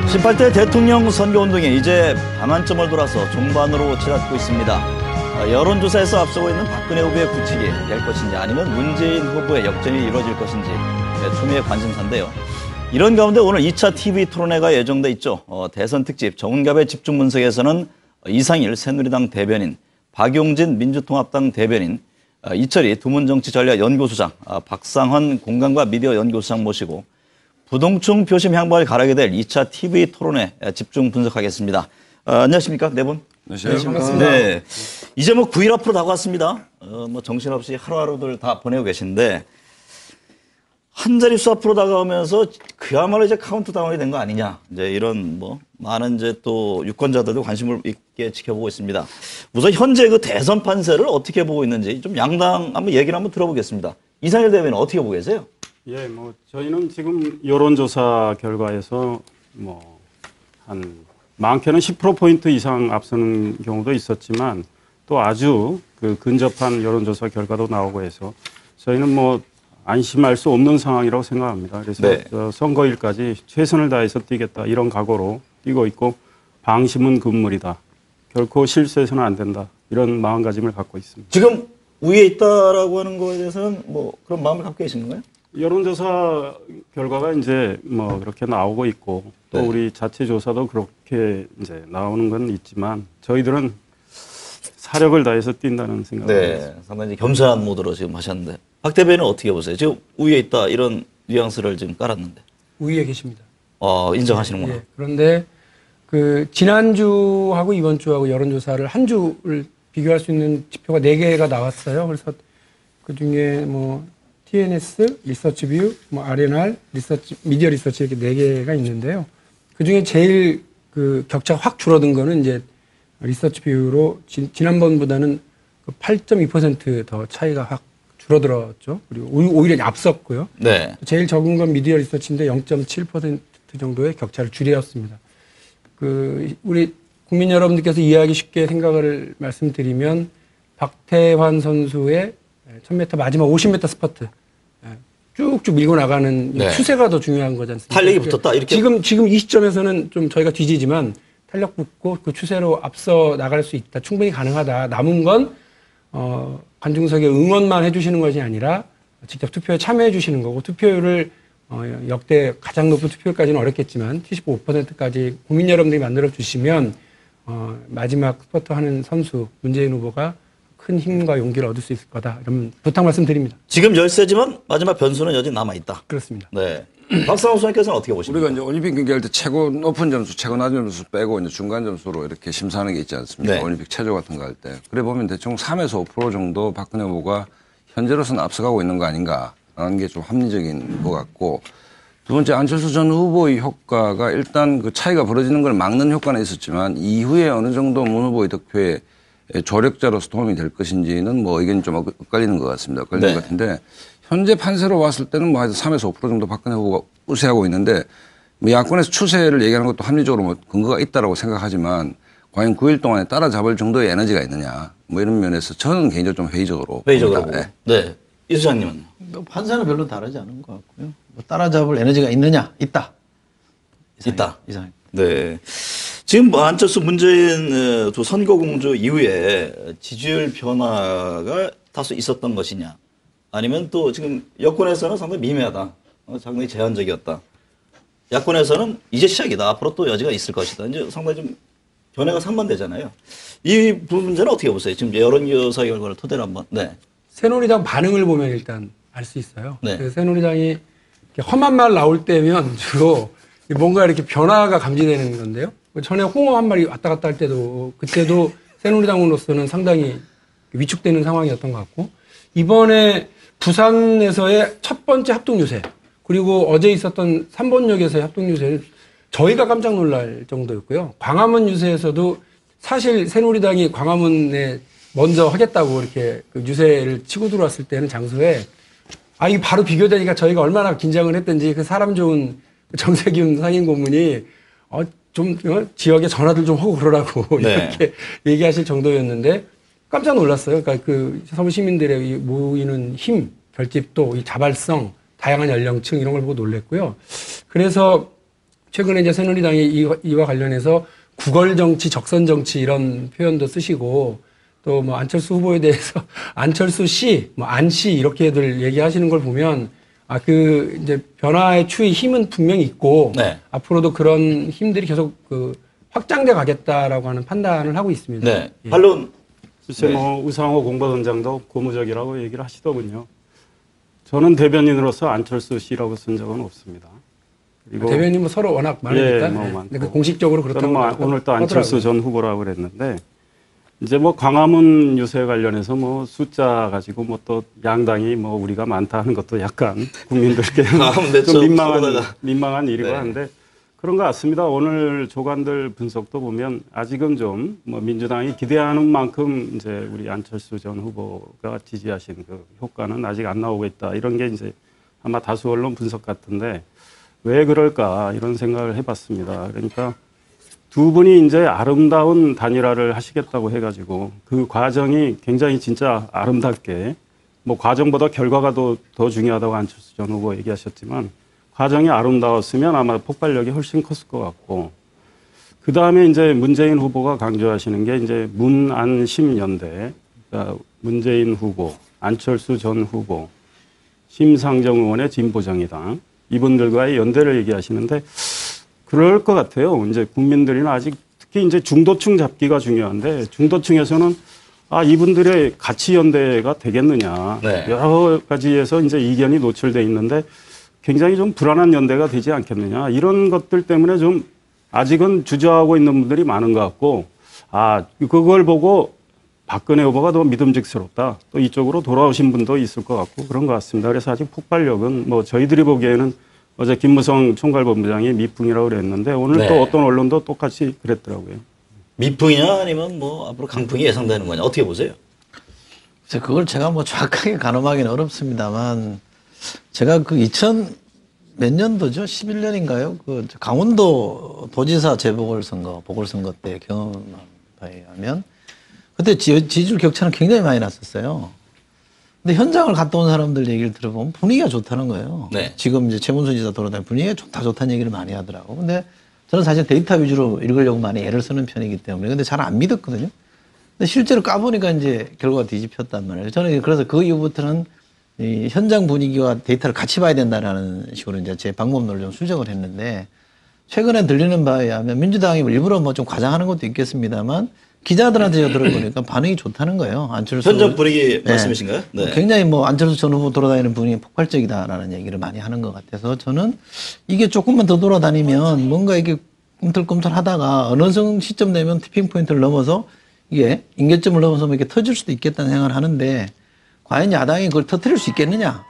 18대 대통령 선거운동이 이제 반환점을 돌아서 종반으로 치닫고 있습니다. 여론조사에서 앞서고 있는 박근혜 후보의 굳히기 될 것인지 아니면 문재인 후보의 역전이 이루어질 것인지 초미의 관심사인데요. 이런 가운데 오늘 2차 TV 토론회가 예정돼 있죠. 대선 특집 정은갑의 집중 분석에서는 이상일 새누리당 대변인, 박용진 민주통합당 대변인, 이철희 두문정치전략연구소장, 박상헌 공간과 미디어 연구소장 모시고 부동층 표심 향방을 가르게 될 2차 TV 토론회 집중 분석하겠습니다. 안녕하십니까, 네 분? 네, 반갑습니다. 네. 이제 뭐 9일 앞으로 다가왔습니다. 정신없이 하루하루들 다 보내고 계신데, 한 자릿수 앞으로 다가오면서 그야말로 이제 카운트다운이 된 거 아니냐. 이제 이런 많은 이제 또 유권자들도 관심을 있게 지켜보고 있습니다. 우선 현재 그 대선 판세를 어떻게 보고 있는지 좀 양당 한번 얘기를 한번 들어보겠습니다. 이상일 대변인 어떻게 보고 계세요? 예, 저희는 지금 여론조사 결과에서 한 많게는 10%포인트 이상 앞서는 경우도 있었지만 또 아주 근접한 여론조사 결과도 나오고 해서 저희는 안심할 수 없는 상황이라고 생각합니다. 그래서 네. 선거일까지 최선을 다해서 뛰겠다 이런 각오로 뛰고 있고 방심은 금물이다. 결코 실수해서는 안 된다. 이런 마음가짐을 갖고 있습니다. 지금 우위에 있다라고 하는 거에 대해서는 그런 마음을 갖고 계신 건가요? 여론조사 결과가 이제 그렇게 나오고 있고 또 네. 우리 자체 조사도 그렇게 이제 나오는 건 있지만 저희들은 사력을 다해서 뛴다는 생각을 네, 상당히 겸손한 모드로 지금 하셨는데 박 대변인은 어떻게 보세요? 지금 우위에 있다 이런 뉘앙스를 지금 깔았는데. 우위에 계십니다. 인정하시는구나. 예, 그런데 지난주하고 이번 주하고 여론조사를 한 주를 비교할 수 있는 지표가 4개가 나왔어요. 그래서 그중에 TNS, 리서치뷰, R&R, 미디어 리서치 이렇게 4개가 있는데요. 그중에 제일 격차가 확 줄어든 거는 이제 리서치뷰로 지난번보다는 8.2% 더 차이가 확 줄어들었죠. 그리고 오히려 앞섰고요. 네. 제일 적은 건 미디어 리서치인데 0.7% 정도의 격차를 줄였습니다. 우리 국민 여러분들께서 이해하기 쉽게 생각을 말씀드리면 박태환 선수의 1000m 마지막 50m 스퍼트 쭉쭉 밀고 나가는 네. 추세가 더 중요한 거지 않습니까? 탄력이 붙었다 이렇게. 지금 이 시점에서는 좀 저희가 뒤지지만 탄력 붙고 그 추세로 앞서 나갈 수 있다. 충분히 가능하다. 남은 건 관중석에 응원만 해주시는 것이 아니라 직접 투표에 참여해 주시는 거고 투표율을 역대 가장 높은 투표율까지는 어렵겠지만 75%까지 국민 여러분들이 만들어 주시면 마지막 스퍼트 하는 선수 문재인 후보가 큰 힘과 용기를 얻을 수 있을 거다. 이런 부탁 말씀드립니다. 지금 열세지만 마지막 변수는 여전히 남아있다. 그렇습니다. 네. 박상훈 수장께서는 어떻게 보십니까? 우리가 이제 올림픽 경기할 때 최고 높은 점수, 최고 낮은 점수 빼고 이제 중간 점수로 이렇게 심사하는 게 있지 않습니까? 네. 올림픽 체조 같은 거 할 때. 그래 보면 대충 3에서 5% 정도 박근혜 후보가 현재로서는 앞서가고 있는 거 아닌가라는 게 좀 합리적인 것 같고 두 번째 안철수 전 후보의 효과가 일단 그 차이가 벌어지는 걸 막는 효과는 있었지만 이후에 어느 정도 문 후보의 득표에 조력자로서 도움이 될 것인지는 의견이 좀 엇갈리는 것 같습니다. 엇갈리는 것 같은데 현재 판세로 봤을 때는 하여튼 3에서 5% 정도 박근혜 후보가 우세하고 있는데 야권에서 추세를 얘기하는 것도 합리적으로 근거가 있다라고 생각하지만 과연 9일 동안에 따라잡을 정도의 에너지가 있느냐 이런 면에서 저는 개인적으로 좀 회의적으로 봅니다. 네. 이 수장님은? 판세는 별로 다르지 않은 것 같고요. 따라잡을 에너지가 있느냐? 있다. 이상입니다. 네. 지금 안철수 문재인 두 선거 공조 이후에 지지율 변화가 다소 있었던 것이냐? 아니면 또 지금 여권에서는 상당히 미미하다. 상당히 제한적이었다. 야권에서는 이제 시작이다. 앞으로 또 여지가 있을 것이다. 이제 상당히 좀 견해가 상반되잖아요. 이 문제는 어떻게 보세요? 지금 여론조사 결과를 토대로 한번. 네. 새누리당 반응을 보면 일단 알 수 있어요. 네. 새누리당이 이렇게 험한 말 나올 때면 주로 뭔가 이렇게 변화가 감지되는 건데요. 전에 홍어 한 마리 왔다 갔다 할 때도 그때도 새누리당으로서는 상당히 위축되는 상황이었던 것 같고 이번에 부산에서의 첫 번째 합동 유세 그리고 어제 있었던 3번역에서의 합동 유세는 저희가 깜짝 놀랄 정도였고요. 광화문 유세에서도 사실 새누리당이 광화문에 먼저 하겠다고 이렇게 유세를 치고 들어왔을 때는 장소에 이게 바로 비교되니까 저희가 얼마나 긴장을 했던지 그 사람 좋은 정세균 상임 고문이 지역에 전화들 좀 하고 그러라고 네. 이렇게 얘기하실 정도였는데 깜짝 놀랐어요. 그러니까 서울 시민들의 모이는 힘, 결집도, 이 자발성, 다양한 연령층 이런 걸 보고 놀랬고요. 그래서 최근에 이제 새누리당이 이와 관련해서 구걸 정치, 적선 정치 이런 표현도 쓰시고 또 뭐 안철수 후보에 대해서 안철수 씨, 뭐 안씨 이렇게들 얘기하시는 걸 보면 그 이제 변화의 추이 힘은 분명히 있고 네. 앞으로도 그런 힘들이 계속 확장돼 가겠다라고 하는 판단을 하고 있습니다. 네. 반론. 글쎄 뭐 우상호 공보단장도 고무적이라고 얘기를 하시더군요. 저는 대변인으로서 안철수 씨라고 쓴 적은 없습니다. 그리고 대변인은 서로 워낙 많으니까. 예, 뭐 많고. 근데 공식적으로 저는 그렇다고 뭐 오늘 또 안철수 하더라고요. 전 후보라고 그랬는데 이제 뭐 광화문 유세 관련해서 뭐 숫자 가지고 뭐 또 양당이 뭐 우리가 많다 하는 것도 약간 국민들께 좀 민망한 일이고 네. 한데 그런 것 같습니다. 오늘 조간들 분석도 보면 아직은 좀 뭐 민주당이 기대하는 만큼 이제 우리 안철수 전 후보가 지지하신 그 효과는 아직 안 나오고 있다. 이런 게 이제 아마 다수 언론 분석 같은데 왜 그럴까 이런 생각을 해봤습니다. 그러니까 두 분이 이제 아름다운 단일화를 하시겠다고 해가지고 그 과정이 굉장히 진짜 아름답게 뭐 과정보다 결과가 더 중요하다고 안철수 전 후보 얘기하셨지만 과정이 아름다웠으면 아마 폭발력이 훨씬 컸을 것 같고 그 다음에 이제 문재인 후보가 강조하시는 게 이제 문안심 연대, 그러니까 문재인 후보, 안철수 전 후보, 심상정 의원의 진보정의당 이분들과의 연대를 얘기하시는데 그럴 것 같아요. 이제 국민들이는 아직 특히 이제 중도층 잡기가 중요한데 중도층에서는 이분들의 가치 연대가 되겠느냐 네. 여러 가지에서 이제 이견이 노출돼 있는데 굉장히 좀 불안한 연대가 되지 않겠느냐 이런 것들 때문에 좀 아직은 주저하고 있는 분들이 많은 것 같고 그걸 보고 박근혜 후보가 더 믿음직스럽다 또 이쪽으로 돌아오신 분도 있을 것 같고 그런 것 같습니다. 그래서 아직 폭발력은 뭐 저희들이 보기에는 어제 김무성 총괄본부장이 미풍이라고 그랬는데 오늘 네. 또 어떤 언론도 똑같이 그랬더라고요. 미풍이냐 아니면 뭐 앞으로 강풍이 예상되는 거냐 어떻게 보세요? 그래서 그걸 제가 뭐 정확하게 가늠하기는 어렵습니다만 제가 그 2000 몇 년도죠? 11년인가요? 그 강원도 도지사 보궐선거 때 경험한 바에 하면 그때 지지율 격차는 굉장히 많이 났었어요. 근데 현장을 갔다 온 사람들 얘기를 들어보면 분위기가 좋다는 거예요. 네. 지금 이제 최문순 지사 돌아다니는 분위기가 좋다는 얘기를 많이 하더라고. 근데 저는 사실 데이터 위주로 읽으려고 많이 애를 쓰는 편이기 때문에 근데 잘 안 믿었거든요. 근데 실제로 까보니까 이제 결과가 뒤집혔단 말이에요. 저는 그래서 그 이후부터는 이 현장 분위기와 데이터를 같이 봐야 된다라는 식으로 이제 제 방법론을 좀 수정을 했는데 최근에 들리는 바에 의하면 민주당이 일부러 뭐 좀 과장하는 것도 있겠습니다만 기자들한테 제가 들어보니까 반응이 좋다는 거예요. 안철수 현장 분위기 말씀이신가요? 네. 굉장히 뭐 안철수 전 후보 돌아다니는 분위기 폭발적이다라는 얘기를 많이 하는 것 같아서 저는 이게 조금만 더 돌아다니면 뭔가 이게 꿈틀꿈틀하다가 어느 시점 되면 티핑 포인트를 넘어서 이게 임계점을 넘어서 이렇게 터질 수도 있겠다는 생각을 하는데 과연 야당이 그걸 터뜨릴 수 있겠느냐?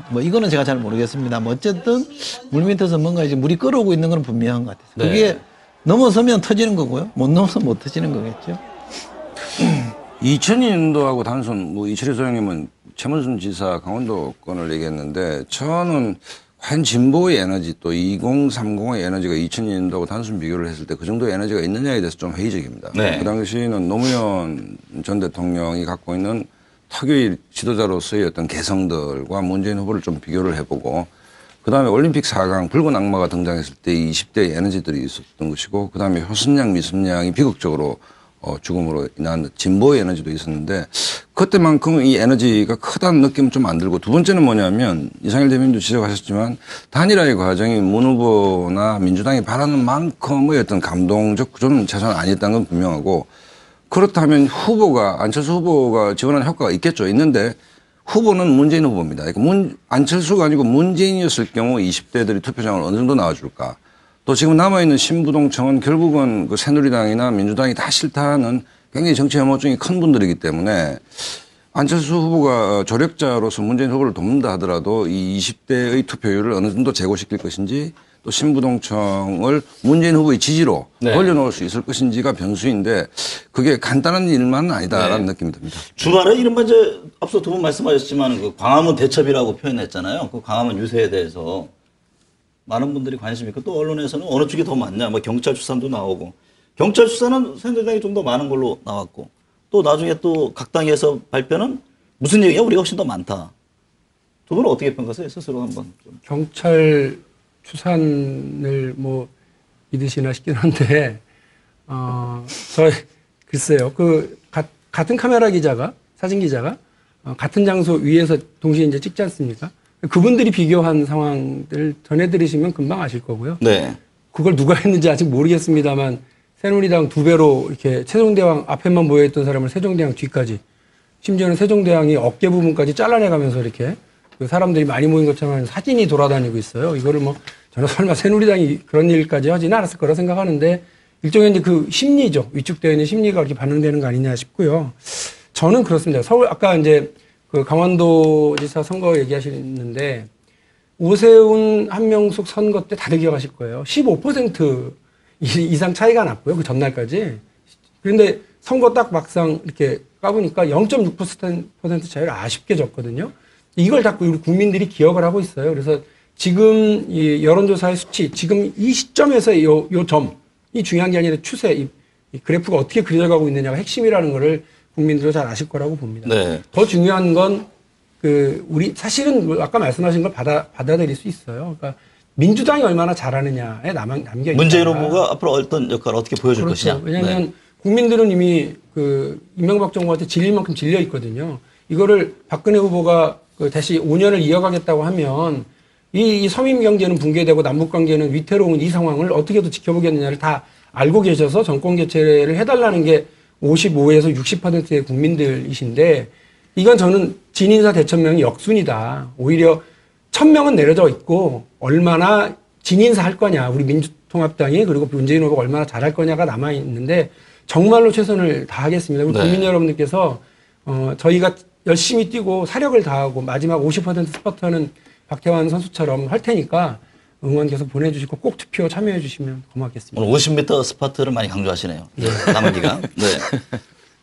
뭐 이거는 제가 잘 모르겠습니다. 뭐 어쨌든 물밑에서 뭔가 이제 물이 끓어오고 있는 건 분명한 것 같아요. 네. 그게 넘어서면 터지는 거고요. 못 넘어서면 못 터지는 거겠죠. 2002년도하고 단순 뭐 이철희 소장님은 최문순 지사 강원도 건을 얘기했는데 저는 과연 진보의 에너지 또 2030의 에너지가 2002년도하고 단순 비교를 했을 때 그 정도의 에너지가 있느냐에 대해서 좀 회의적입니다. 네. 그 당시에는 노무현 전 대통령이 갖고 있는 특유의 지도자로서의 어떤 개성들과 문재인 후보를 좀 비교를 해보고 그다음에 올림픽 4강 붉은 악마가 등장했을 때 20대의 에너지들이 있었던 것이고 그다음에 효순양 미순양이 비극적으로 죽음으로 인한 진보의 에너지도 있었는데 그때만큼 이 에너지가 크다는 느낌은 좀 안 들고 두 번째는 뭐냐면 이상일 대변인도 지적하셨지만 단일화의 과정이 문 후보나 민주당이 바라는 만큼의 어떤 감동적 구조는 최소한 아니었다는 건 분명하고 그렇다면 안철수 후보가 지원하는 효과가 있겠죠. 있는데 후보는 문재인 후보입니다. 그러니까 안철수가 아니고 문재인이었을 경우 20대들이 투표장을 어느 정도 나와줄까. 또 지금 남아있는 신부동층은 결국은 그 새누리당이나 민주당이 다 싫다는 굉장히 정치 혐오증이 큰 분들이기 때문에 안철수 후보가 조력자로서 문재인 후보를 돕는다 하더라도 이 20대의 투표율을 어느 정도 제고시킬 것인지 또 신부동층을 문재인 후보의 지지로 네. 돌려놓을 수 있을 것인지가 변수인데 그게 간단한 일만은 아니다라는 네. 느낌이 듭니다. 주말에 이른바 이제 앞서 두 분 말씀하셨지만 그 광화문 대첩이라고 표현했잖아요. 그 광화문 유세에 대해서 많은 분들이 관심이 있고 또 언론에서는 어느 쪽이 더 많냐 뭐 경찰 수사도 나오고 경찰 수사는 새누리당이 좀 더 많은 걸로 나왔고 또 나중에 또 각 당에서 발표는 무슨 얘기야 우리가 훨씬 더 많다. 두 분은 어떻게 평가하세요? 스스로 한번 좀. 경찰 추산을 뭐 믿으시나 싶긴 한데, 글쎄요. 같은 카메라 기자가, 사진 기자가, 같은 장소 위에서 동시에 이제 찍지 않습니까? 그분들이 비교한 상황들 전해드리시면 금방 아실 거고요. 네. 그걸 누가 했는지 아직 모르겠습니다만, 새누리당 2배로 이렇게 세종대왕 앞에만 모여있던 사람을 세종대왕 뒤까지, 심지어는 세종대왕이 어깨 부분까지 잘라내가면서 이렇게 그 사람들이 많이 모인 것처럼 사진이 돌아다니고 있어요. 이거를 뭐, 저는 설마 새누리당이 그런 일까지 하지는 않았을 거라 생각하는데, 일종의 이제 그 심리죠. 위축되어 있는 심리가 이렇게 반영되는 거 아니냐 싶고요. 저는 그렇습니다. 서울, 아까 이제 그 강원도지사 선거 얘기하시는데, 오세훈, 한명숙 선거 때 다들 기억하실 거예요. 15% 이상 차이가 났고요. 그 전날까지. 그런데 선거 딱 막상 이렇게 까보니까 0.6% 차이를 아쉽게 졌거든요. 이걸 자꾸 우리 국민들이 기억을 하고 있어요. 그래서 지금 이 여론조사의 수치, 지금 이 시점에서 요 점이 중요한 게 아니라 추세, 이 그래프가 어떻게 그려가고 있느냐가 핵심이라는 거를 국민들도 잘 아실 거라고 봅니다. 네. 더 중요한 건 우리 사실은 아까 말씀하신 걸 받아들일 수 있어요. 그러니까 민주당이 얼마나 잘하느냐에 남겨 있다. 문재인 후보가 앞으로 어떤 역할을 어떻게 보여줄 그렇죠. 것이냐. 왜냐하면 네. 국민들은 이미 이명박 정부한테 질릴 만큼 질려 있거든요. 이거를 박근혜 후보가 다시 5년을 이어가겠다고 하면 이 서민 경제는 붕괴되고 남북 관계는 위태로운 이 상황을 어떻게 더 지켜보겠느냐를 다 알고 계셔서 정권 교체를 해달라는 게 55에서 60%의 국민들이신데, 이건 저는 진인사 대천명이 역순이다. 오히려 1000명은 내려져 있고 얼마나 진인사 할 거냐, 우리 민주통합당이, 그리고 문재인 후보가 얼마나 잘할 거냐가 남아 있는데 정말로 최선을 다하겠습니다. 우리 네. 국민 여러분들께서 저희가 열심히 뛰고 사력을 다하고 마지막 50% 스퍼트하는 박태환 선수처럼 할 테니까 응원 계속 보내주시고 꼭 투표 참여해 주시면 고맙겠습니다. 오늘 50m 스파트를 많이 강조하시네요. 남은 기간. 네.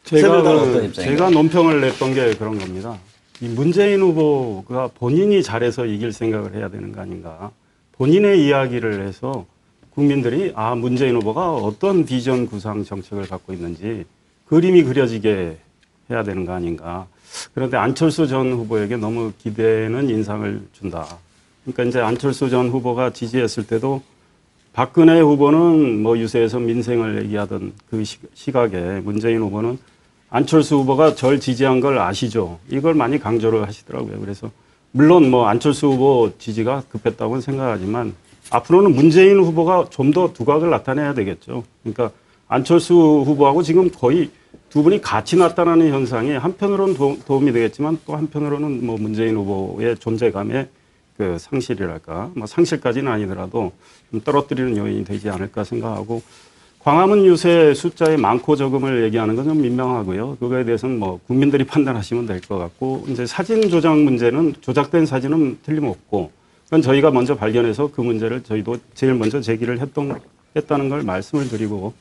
제가 논평을 냈던 게 그런 겁니다. 이 문재인 후보가 본인이 잘해서 이길 생각을 해야 되는 거 아닌가. 본인의 이야기를 해서 국민들이 문재인 후보가 어떤 비전 구상 정책을 갖고 있는지 그림이 그려지게 해야 되는 거 아닌가. 그런데 안철수 전 후보에게 너무 기대는 인상을 준다. 그러니까 이제 안철수 전 후보가 지지했을 때도 박근혜 후보는 뭐 유세에서 민생을 얘기하던 그 시각에 문재인 후보는 안철수 후보가 절 지지한 걸 아시죠? 이걸 많이 강조를 하시더라고요. 그래서 물론 뭐 안철수 후보 지지가 급했다고는 생각하지만 앞으로는 문재인 후보가 좀 더 두각을 나타내야 되겠죠. 그러니까 안철수 후보하고 지금 거의 두 분이 같이 나타나는 현상이 한편으로는 도움이 되겠지만 또 한편으로는 뭐 문재인 후보의 존재감의 그 상실이랄까, 뭐 상실까지는 아니더라도 좀 떨어뜨리는 요인이 되지 않을까 생각하고, 광화문 유세 숫자의 많고 적음을 얘기하는 건 좀 민망하고요. 그거에 대해서는 뭐 국민들이 판단하시면 될 것 같고, 이제 사진 조작 문제는 조작된 사진은 틀림없고, 그건 저희가 먼저 발견해서 그 문제를 저희도 제일 먼저 제기를 했다는 걸 말씀을 드리고,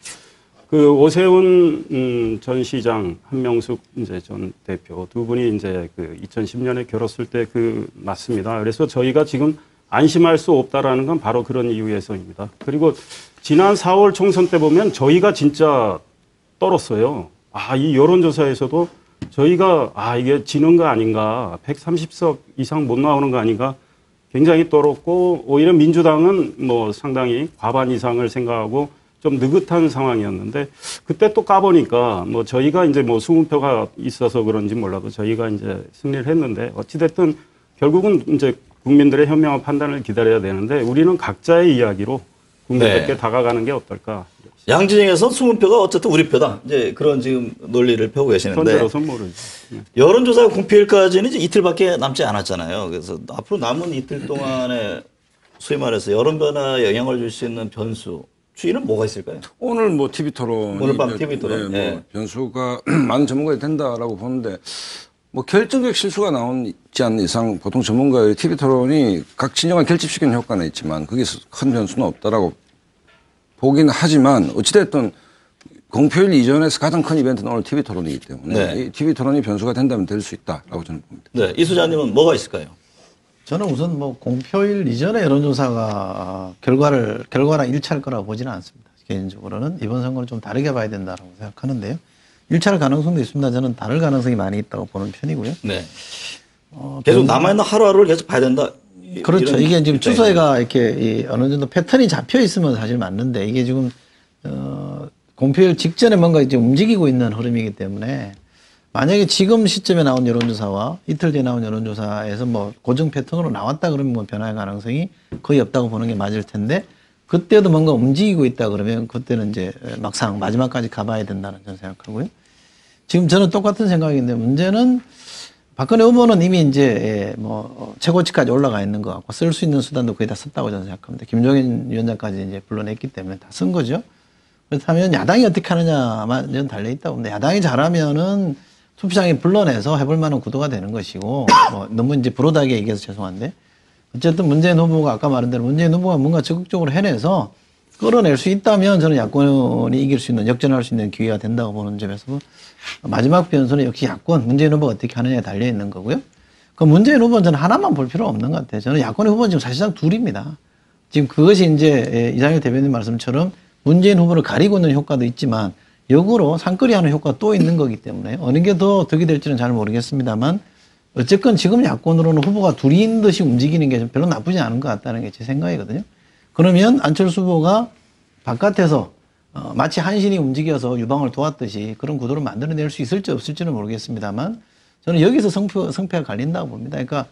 그 오세훈 전 시장, 한명숙 이제 전 대표 두 분이 이제 그 2010년에 결었을 때 맞습니다. 그래서 저희가 지금 안심할 수 없다라는 건 바로 그런 이유에서입니다. 그리고 지난 4월 총선 때 보면 저희가 진짜 떨었어요. 이 여론조사에서도 저희가 이게 지는 거 아닌가, 130석 이상 못 나오는 거 아닌가 굉장히 떨었고, 오히려 민주당은 뭐 상당히 과반 이상을 생각하고 좀 느긋한 상황이었는데, 그때 또 까보니까 뭐 저희가 이제 뭐 20표가 있어서 그런지 몰라도 저희가 이제 승리를 했는데, 어찌됐든 결국은 이제 국민들의 현명한 판단을 기다려야 되는데, 우리는 각자의 이야기로 국민들께 다가가는 게 어떨까. 양진영에서 20표가 어쨌든 우리 표다. 이제 그런 지금 논리를 펴고 계시는데. 현재로서는 모르죠. 여론조사 공표일까지는 이제 이틀밖에 남지 않았잖아요. 그래서 앞으로 남은 이틀 동안에 소위 말해서 여론 변화에 영향을 줄 수 있는 변수, 추이는 뭐가 있을까요? 오늘 뭐 TV 토론. 오늘 밤 TV 토론. 네, 뭐 변수가 많은 전문가들이 된다라고 보는데, 뭐 결정적 실수가 나오지 않는 이상 보통 전문가의 TV 토론이 각 진영을 결집시키는 효과는 있지만 그게 큰 변수는 없다라고 보긴 하지만, 어찌됐든 공표일 이전에서 가장 큰 이벤트는 오늘 TV 토론이기 때문에 이 TV 토론이 변수가 된다면 될 수 있다라고 저는 봅니다. 네, 이 소장님은 뭐가 있을까요? 저는 우선 뭐 공표일 이전에 여론조사가 결과랑 일치할 거라고 보지는 않습니다. 개인적으로는 이번 선거는 좀 다르게 봐야 된다고 생각하는데요. 일치할 가능성도 있습니다. 저는 다를 가능성이 많이 있다고 보는 편이고요. 네. 계속 남아있는 하루하루를 계속 봐야 된다. 그렇죠. 이런 이게 지금 입장이네요. 추세가 이렇게 어느 정도 패턴이 잡혀 있으면 사실 맞는데 이게 지금 공표일 직전에 뭔가 이제 움직이고 있는 흐름이기 때문에 만약에 지금 시점에 나온 여론조사와 이틀 뒤에 나온 여론조사에서 뭐 고정 패턴으로 나왔다 그러면 뭐 변화의 가능성이 거의 없다고 보는 게 맞을 텐데 그때도 뭔가 움직이고 있다 그러면 그때는 이제 막상 마지막까지 가봐야 된다는 저는 생각하고요. 지금 저는 똑같은 생각인데 문제는 박근혜 후보는 이미 이제 뭐 최고치까지 올라가 있는 것 같고 쓸 수 있는 수단도 거의 다 썼다고 저는 생각합니다. 김종인 위원장까지 이제 불러냈기 때문에 다 쓴 거죠. 그렇다면 야당이 어떻게 하느냐만 달려있다고 봅니다. 야당이 잘하면은 투표장에 불러내서 해볼 만한 구도가 되는 것이고, 뭐 너무 이제 불호하게 얘기해서 죄송한데, 어쨌든 문재인 후보가 아까 말한 대로 문재인 후보가 뭔가 적극적으로 해내서 끌어낼 수 있다면 저는 야권이 이길 수 있는, 역전할 수 있는 기회가 된다고 보는 점에서 마지막 변수는 역시 야권, 문재인 후보가 어떻게 하느냐에 달려있는 거고요. 그 문재인 후보는 저는 하나만 볼 필요 없는 것 같아요. 저는 야권의 후보는 지금 사실상 둘입니다. 지금 그것이 이제 이장일 대변인 말씀처럼 문재인 후보를 가리고 있는 효과도 있지만 역으로 산거리 하는 효과가 또 있는 거기 때문에 어느 게 더 득이 될지는 잘 모르겠습니다만 어쨌건 지금 야권으로는 후보가 둘인 듯이 움직이는 게 별로 나쁘지 않은 것 같다는 게 제 생각이거든요. 그러면 안철수 후보가 바깥에서 마치 한신이 움직여서 유방을 도왔듯이 그런 구도를 만들어낼 수 있을지 없을지는 모르겠습니다만 저는 여기서 성패가 갈린다고 봅니다. 그러니까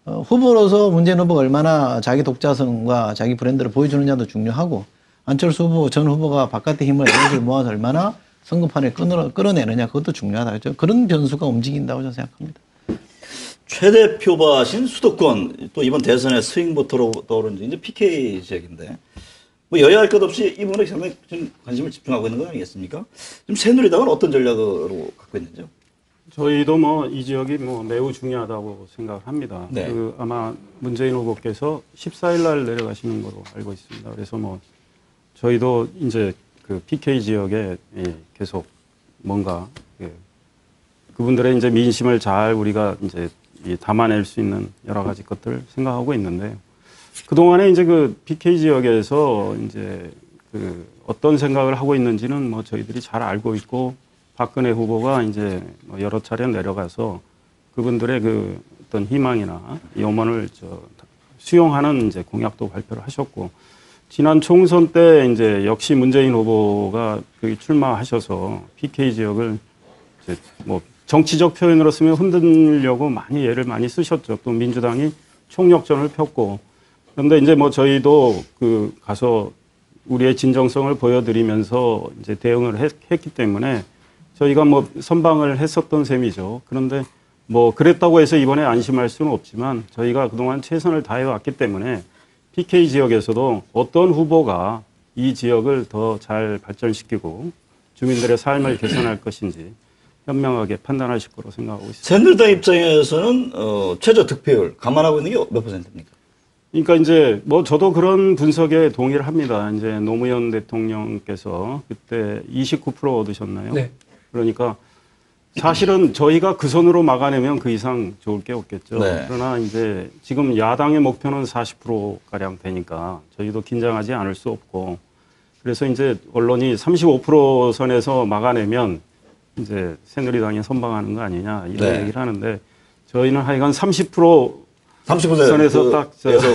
후보로서 문재인 후보가 얼마나 자기 독자성과 자기 브랜드를 보여주느냐도 중요하고 안철수 후보, 전 후보가 바깥의 힘을 에너지를 모아서 얼마나 선거판을 끌어내느냐 그것도 중요하다. 그렇죠? 그런 변수가 움직인다고 저는 생각합니다. 최대 표밭인 수도권 또 이번 대선의 스윙 보터로 떠오른 이제 PK 지역인데 뭐 여야 할 것 없이 이 부분에 상당히 좀 관심을 집중하고 있는 거 아니겠습니까? 지금 새누리당은 어떤 전략으로 갖고 있는지요? 저희도 뭐 이 지역이 뭐 매우 중요하다고 생각합니다. 네. 그 아마 문재인 후보께서 14일 날 내려가시는 걸로 알고 있습니다. 그래서 뭐 저희도 이제 그 PK 지역에 계속 뭔가 그분들의 이제 민심을 잘 우리가 이제 담아낼 수 있는 여러 가지 것들 생각하고 있는데 그동안에 이제 그 PK 지역에서 이제 그 어떤 생각을 하고 있는지는 뭐 저희들이 잘 알고 있고 박근혜 후보가 이제 뭐 여러 차례 내려가서 그분들의 그 어떤 희망이나 염원을 수용하는 이제 공약도 발표를 하셨고 지난 총선 때 이제 역시 문재인 후보가 출마하셔서 PK 지역을 이제 뭐 정치적 표현으로 쓰면 흔들려고 많이 애를 많이 쓰셨죠. 또 민주당이 총력전을 폈고 그런데 이제 뭐 저희도 그 가서 우리의 진정성을 보여드리면서 이제 대응을 했기 때문에 저희가 뭐 선방을 했었던 셈이죠. 그런데 뭐 그랬다고 해서 이번에 안심할 수는 없지만 저희가 그동안 최선을 다해왔기 때문에 PK 지역에서도 어떤 후보가 이 지역을 더 잘 발전시키고 주민들의 삶을 개선할 것인지 현명하게 판단하실 거로 생각하고 있습니다. 새누리당 입장에서는 최저 득표율 감안하고 있는 게 몇 %입니까? 그러니까 이제 뭐 저도 그런 분석에 동의를 합니다. 이제 노무현 대통령께서 그때 29% 얻으셨나요? 네. 그러니까 사실은 저희가 그 선으로 막아내면 그 이상 좋을 게 없겠죠. 네. 그러나 이제 지금 야당의 목표는 40%가량 되니까 저희도 긴장하지 않을 수 없고 그래서 이제 언론이 35% 선에서 막아내면 이제 새누리당이 선방하는 거 아니냐 이런 네. 얘기를 하는데 저희는 하여간 30% 30% 선에서 딱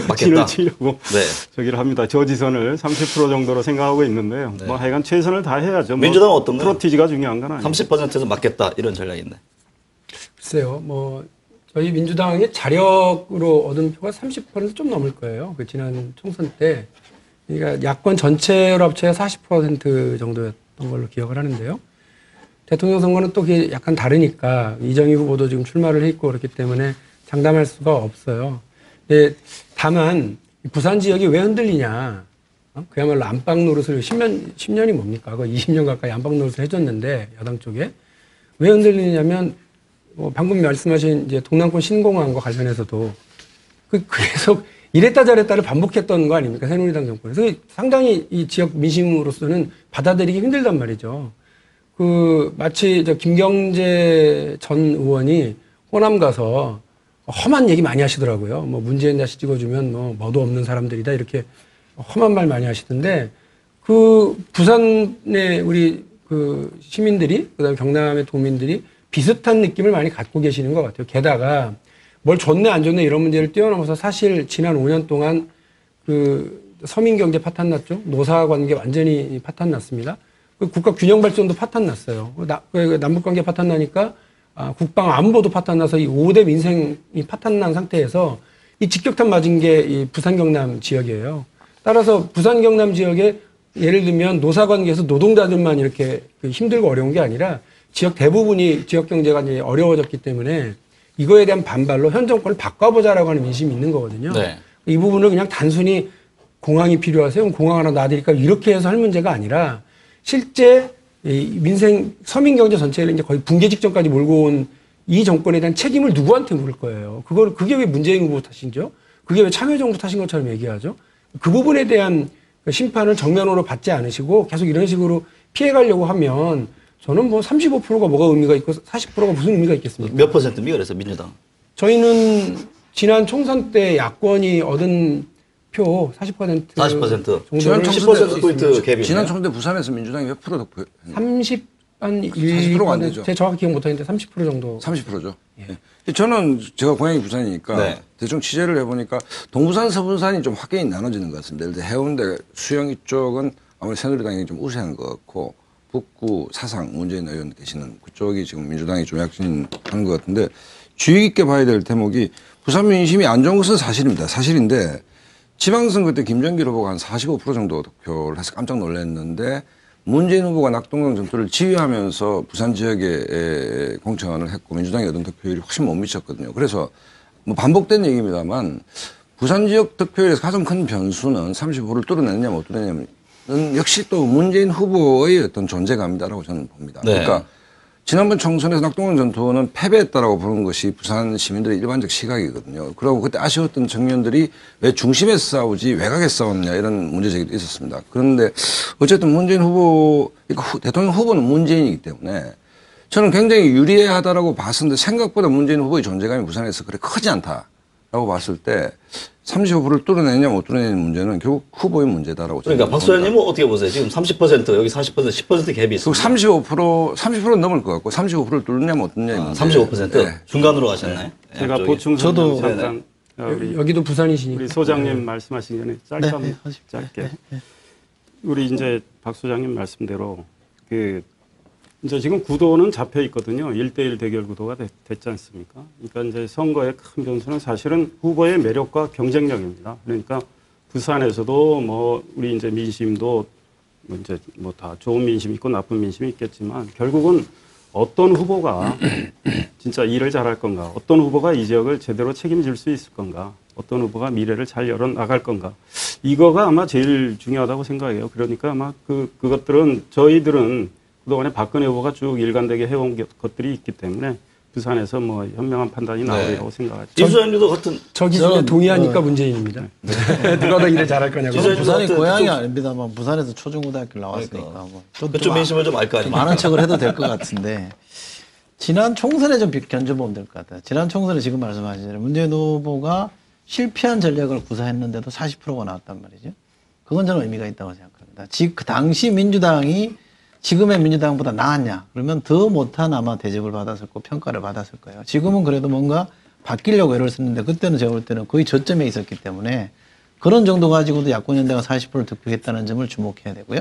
맞겠다. 치려고 네. 저기를 합니다. 저지선을 30% 정도로 생각하고 있는데요. 네. 뭐 하여간 최선을 다해야죠. 민주당은 어떤가요? 프로티지가 중요한 건 아니에요. 30%에서 맞겠다 이런 전략인데. 글쎄요, 뭐 저희 민주당이 자력으로 얻은 표가 30%좀 넘을 거예요. 그 지난 총선 때, 그러니까 야권 전체로 합쳐야 40% 정도였던 걸로 기억을 하는데요. 대통령 선거는 또 그게 약간 다르니까 이정희 후보도 지금 출마를 했고 그렇기 때문에 장담할 수가 없어요. 네, 다만 부산 지역이 왜 흔들리냐? 그야말로 안방 노릇을 10년이 뭡니까? 그 20년 가까이 안방 노릇을 해줬는데 여당 쪽에 왜 흔들리냐면 뭐 방금 말씀하신 이제 동남권 신공항과 관련해서도 계속 이랬다 저랬다를 반복했던 거 아닙니까? 새누리당 정권에서 상당히 이 지역 민심으로서는 받아들이기 힘들단 말이죠. 마치 김경재 전 의원이 호남 가서 험한 얘기 많이 하시더라고요. 뭐 문재인 다시 찍어주면 뭐 뭐도 없는 사람들이다 이렇게 험한 말 많이 하시던데 부산의 우리 시민들이 그다음에 경남의 도민들이 비슷한 느낌을 많이 갖고 계시는 것 같아요. 게다가 뭘 줬네 안 줬네 이런 문제를 뛰어넘어서 사실 지난 5년 동안 그 서민 경제 파탄 났죠. 노사 관계 완전히 파탄 났습니다. 그 국가 균형 발전도 파탄 났어요. 남북 관계 파탄 나니까 국방 안보도 파탄 나서 이 5대 민생이 파탄 난 상태에서 이 직격탄 맞은 게 이 부산 경남 지역이에요. 따라서 부산 경남 지역에 예를 들면 노사 관계에서 노동자들만 이렇게 힘들고 어려운 게 아니라 지역 대부분이 지역 경제가 이제 어려워졌기 때문에 이거에 대한 반발로 현 정권을 바꿔보자라고 하는 민심이 있는 거거든요. 네. 이 부분을 그냥 단순히 공항이 필요하세요? 공항 하나 놔드릴까? 이렇게 해서 할 문제가 아니라 실제 이 민생 서민 경제 전체를 이제 거의 붕괴 직전까지 몰고 온 이 정권에 대한 책임을 누구한테 물을 거예요? 그게 왜 문재인 후보 탓이죠? 그게 왜 참여정부 탓인 것처럼 얘기하죠? 그 부분에 대한 심판을 정면으로 받지 않으시고 계속 이런 식으로 피해가려고 하면 저는 뭐 35%가 뭐가 의미가 있고 40%가 무슨 의미가 있겠습니까? 몇 %입니까? 그래서 민주당. 저희는 지난 총선 때 야권이 얻은 표 40% 40%. 정도를 10%포인트 갭이네요. 지난 총선 때 부산에서 민주당이 몇 프로 득표? 30%가 안 되죠. 제가 정확히 기억 못하는데 30% 정도. 30%죠. 예. 저는 제가 고향이 부산이니까 네. 대충 취재를 해보니까 동부산, 서부산이 좀 확연히 나눠지는 것 같습니다. 예를 들어 해운대, 수영 이쪽은 아무래도 새누리당이 좀 우세한 것 같고 북구, 사상, 문재인 의원 계시는 그쪽이 지금 민주당이 좀 약진하는 것 같은데 주의 깊게 봐야 될 대목이 부산 민심이 안 좋은 것은 사실입니다. 사실인데 지방선거 때 김정길 후보가 한 45% 정도 득표를 해서 깜짝 놀랐는데 문재인 후보가 낙동강 전투를 지휘하면서 부산 지역에 공천을 했고 민주당이 얻은 득표율이 훨씬 못 미쳤거든요. 그래서 뭐 반복된 얘기입니다만 부산 지역 득표율에서 가장 큰 변수는 35%를 뚫어내느냐 못 뚫어내냐는 역시 또 문재인 후보의 어떤 존재감이다라고 저는 봅니다. 네. 그러니까 지난번 총선에서 낙동강 전투는 패배했다라고 보는 것이 부산 시민들의 일반적 시각이거든요. 그리고 그때 아쉬웠던 청년들이 왜 중심에서 싸우지 외곽에서 싸웠느냐 이런 문제 제기도 있었습니다. 그런데 어쨌든 문재인 후보, 대통령 후보는 문재인이기 때문에 저는 굉장히 유리하다라고 봤었는데 생각보다 문재인 후보의 존재감이 부산에서 그렇게 크지 않다라고 봤을 때 35%를 뚫어내느냐 못 뚫어내는 문제는 결국 후보의 문제다라고 그러니까 박 소장님은 어떻게 보세요? 지금 30% 여기 40% 10% 갭이 있습니다. 30%는 넘을 것 같고 35%를 뚫느냐 못 뚫느냐 문제. 35%? 네. 중간으로 가셨나요? 제가 양쪽이. 보충 저도- 설명 잠깐 우리 여기도 부산이시니까. 우리 소장님 말씀하신 전에 짧게 한번 하십시오. 짧게 우리 이제 박 소장님 말씀대로 그 이제 지금 구도는 잡혀 있거든요. 1대1 대결 구도가 됐지 않습니까? 그러니까 이제 선거의 큰 변수는 사실은 후보의 매력과 경쟁력입니다. 그러니까 부산에서도 뭐 우리 이제 민심도 뭐 이제 뭐 다 좋은 민심이 있고 나쁜 민심이 있겠지만 결국은 어떤 후보가 진짜 일을 잘할 건가, 어떤 후보가 이 지역을 제대로 책임질 수 있을 건가, 어떤 후보가 미래를 잘 열어 나갈 건가, 이거가 아마 제일 중요하다고 생각해요. 그러니까 아마 그것들은 저희들은 그동안에 박근혜 후보가 쭉 일관되게 해온 것들이 있기 때문에 부산에서 뭐 현명한 판단이 나오리라고 생각하죠. 이 소장님도 같은 저 기준에 동의하니까 문재인입니다. 누가 더 일을 잘할 거냐고. 진짜 부산이 좀- 고향이 아닙니다만 부산에서 초중고등학교 나왔으니까 뭐 그쪽 민심을 좀 알 거 아닙니까? 많은 척을 해도 될 것 같은데 지난 총선에 좀 견줘보면 될 것 같아요. 지난 총선에 지금 말씀하신 대로 문재인 후보가 실패한 전략을 구사했는데도 40%가 나왔단 말이죠. 그건 저는 의미가 있다고 생각합니다. 그 당시 민주당이 지금의 민주당보다 나았냐? 그러면 더 못한 아마 대접을 받았을 거고 평가를 받았을 거예요. 지금은 그래도 뭔가 바뀌려고 애를 썼는데 그때는 제가 볼 때는 거의 저점에 있었기 때문에 그런 정도 가지고도 야권연대가 40%를 득표했다는 점을 주목해야 되고요.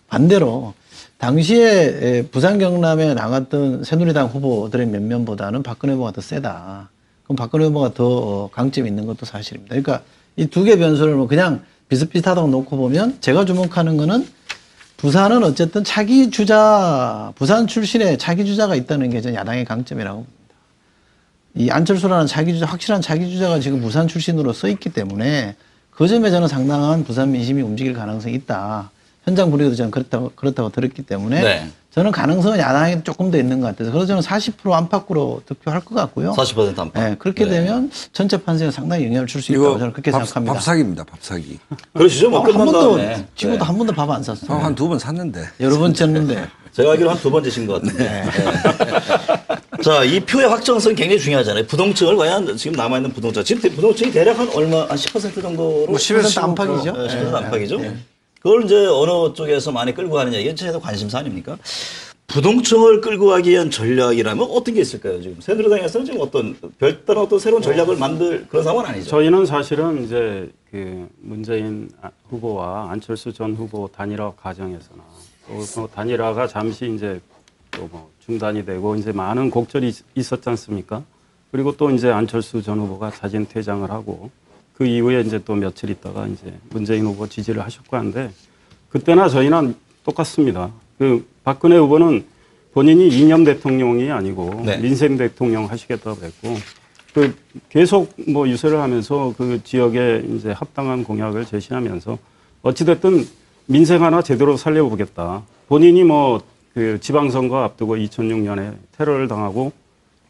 반대로 당시에 부산 경남에 나갔던 새누리당 후보들의 면면보다는 박근혜 후보가 더 세다. 그럼 박근혜 후보가 더 강점이 있는 것도 사실입니다. 그러니까 이 두 개 변수를 뭐 그냥 비슷비슷하다고 놓고 보면 제가 주목하는 거는 부산은 어쨌든 차기 주자, 부산 출신의 차기 주자가 있다는 게 저는 야당의 강점이라고 봅니다. 이 안철수라는 차기 주자, 확실한 차기 주자가 지금 부산 출신으로 써 있기 때문에 그 점에 저는 상당한 부산 민심이 움직일 가능성이 있다. 현장 분위기도 저는 그렇다고 들었기 때문에 네. 저는 가능성은 야당에 조금 더 있는 것 같아서 그래서 저는 40% 안팎으로 득표할 것 같고요. 40% 안팎. 네, 그렇게 되면 전체 판세에 상당히 영향을 줄 수 있다고 저는 그렇게 생각합니다. 밥사기입니다. 밥사기. 그러시죠? 뭐 한 끝난 번도 다음에. 지금도 네. 한 번도 밥 안 샀어요. 밥 한 두 번 샀는데. 여러 번 쳤는데. 제가 알기로 한 두 번 지신 것 같은데. 네. 자, 이 표의 확정성이 굉장히 중요하잖아요. 부동층을 과연 지금 남아있는 부동층. 지금 부동층이 대략 한 얼마, 한 10% 정도로. 뭐 10% 안팎이죠. 네, 10% 안팎이죠. 그걸 이제 어느 쪽에서 많이 끌고 가느냐. 이게 저희도 관심사 아닙니까? 부동층을 끌고 가기 위한 전략이라면 어떤 게 있을까요? 지금 새누리당에서는 지금 어떤 별다른 어떤 새로운 전략을 만들 그런 상황은 아니죠. 저희는 사실은 이제 그 문재인 후보와 안철수 전 후보 단일화 과정에서나 또 단일화가 잠시 이제 또 뭐 중단이 되고 이제 많은 곡절이 있었지 않습니까? 그리고 또 이제 안철수 전 후보가 자진 퇴장을 하고 그 이후에 이제 또 며칠 있다가 이제 문재인 후보 지지를 하셨고 한데 그때나 저희는 똑같습니다. 그 박근혜 후보는 본인이 이념 대통령이 아니고 네. 민생 대통령 하시겠다고 그랬고 그 계속 뭐 유세를 하면서 그 지역에 이제 합당한 공약을 제시하면서 어찌됐든 민생 하나 제대로 살려보겠다. 본인이 뭐 그 지방선거 앞두고 2006년에 테러를 당하고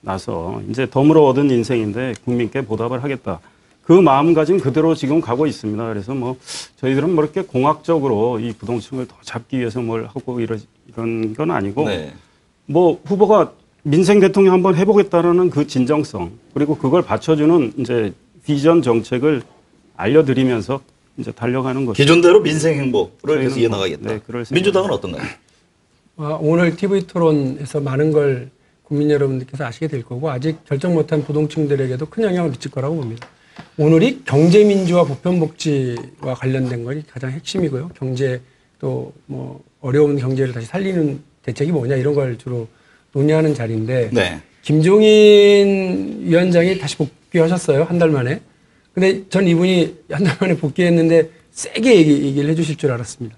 나서 이제 덤으로 얻은 인생인데 국민께 보답을 하겠다. 그 마음가짐 그대로 지금 가고 있습니다. 그래서 뭐 저희들은 뭐 이렇게 공학적으로 이 부동층을 더 잡기 위해서 뭘 하고 이런 건 아니고 네. 뭐 후보가 민생 대통령 한번 해보겠다라는 그 진정성 그리고 그걸 받쳐주는 이제 비전 정책을 알려드리면서 이제 달려가는 것이죠. 기존대로 민생 행보를 계속 저희는 이어나가겠다. 네, 그럴 생각입니다. 민주당은 어떤가요? 오늘 TV 토론에서 많은 걸 국민 여러분들께서 아시게 될 거고 아직 결정 못한 부동층들에게도 큰 영향을 미칠 거라고 봅니다. 오늘이 경제민주화 보편복지와 관련된 것이 가장 핵심이고요. 경제 또 뭐 어려운 경제를 다시 살리는 대책이 뭐냐 이런 걸 주로 논의하는 자리인데 네. 김종인 위원장이 다시 복귀하셨어요. 한 달 만에. 근데 전 이분이 한 달 만에 복귀했는데 세게 얘기를 해주실 줄 알았습니다.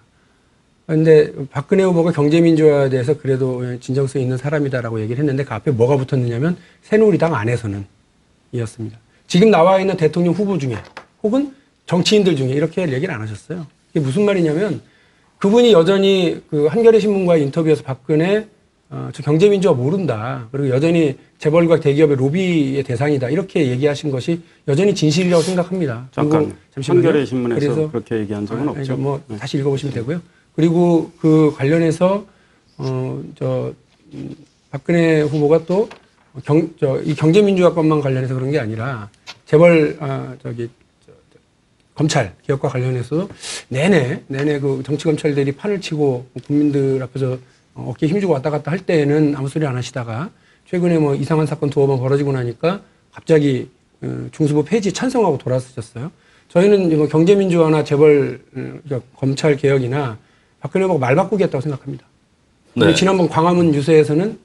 그런데 박근혜 후보가 경제민주화에 대해서 그래도 진정성 있는 사람이다라고 얘기를 했는데 그 앞에 뭐가 붙었느냐면 새누리당 안에서는 이었습니다. 지금 나와 있는 대통령 후보 중에 혹은 정치인들 중에 이렇게 얘기를 안 하셨어요. 이게 무슨 말이냐면 그분이 여전히 그 한겨레 신문과의 인터뷰에서 박근혜 저 경제민주화 모른다. 그리고 여전히 재벌과 대기업의 로비의 대상이다. 이렇게 얘기하신 것이 여전히 진실이라고 생각합니다. 잠깐 잠시만요. 한겨레 신문에서 그래서 그렇게 얘기한 적은 없죠. 그러니까 뭐 네. 다시 읽어보시면 되고요. 그리고 그 관련해서 박근혜 후보가 또 이 경제민주화법만 관련해서 그런 게 아니라 재벌 검찰 개혁과 관련해서 내내 그 정치 검찰들이 판을 치고 국민들 앞에서 어깨에 힘주고 왔다 갔다 할 때에는 아무 소리 안 하시다가 최근에 뭐 이상한 사건 두어 번 벌어지고 나니까 갑자기 중수부 폐지 찬성하고 돌아서셨어요. 저희는 이거 경제민주화나 재벌 그러니까 검찰 개혁이나 박근혜 후보가 말 바꾸겠다고 생각합니다. 네. 지난번 광화문 유세에서는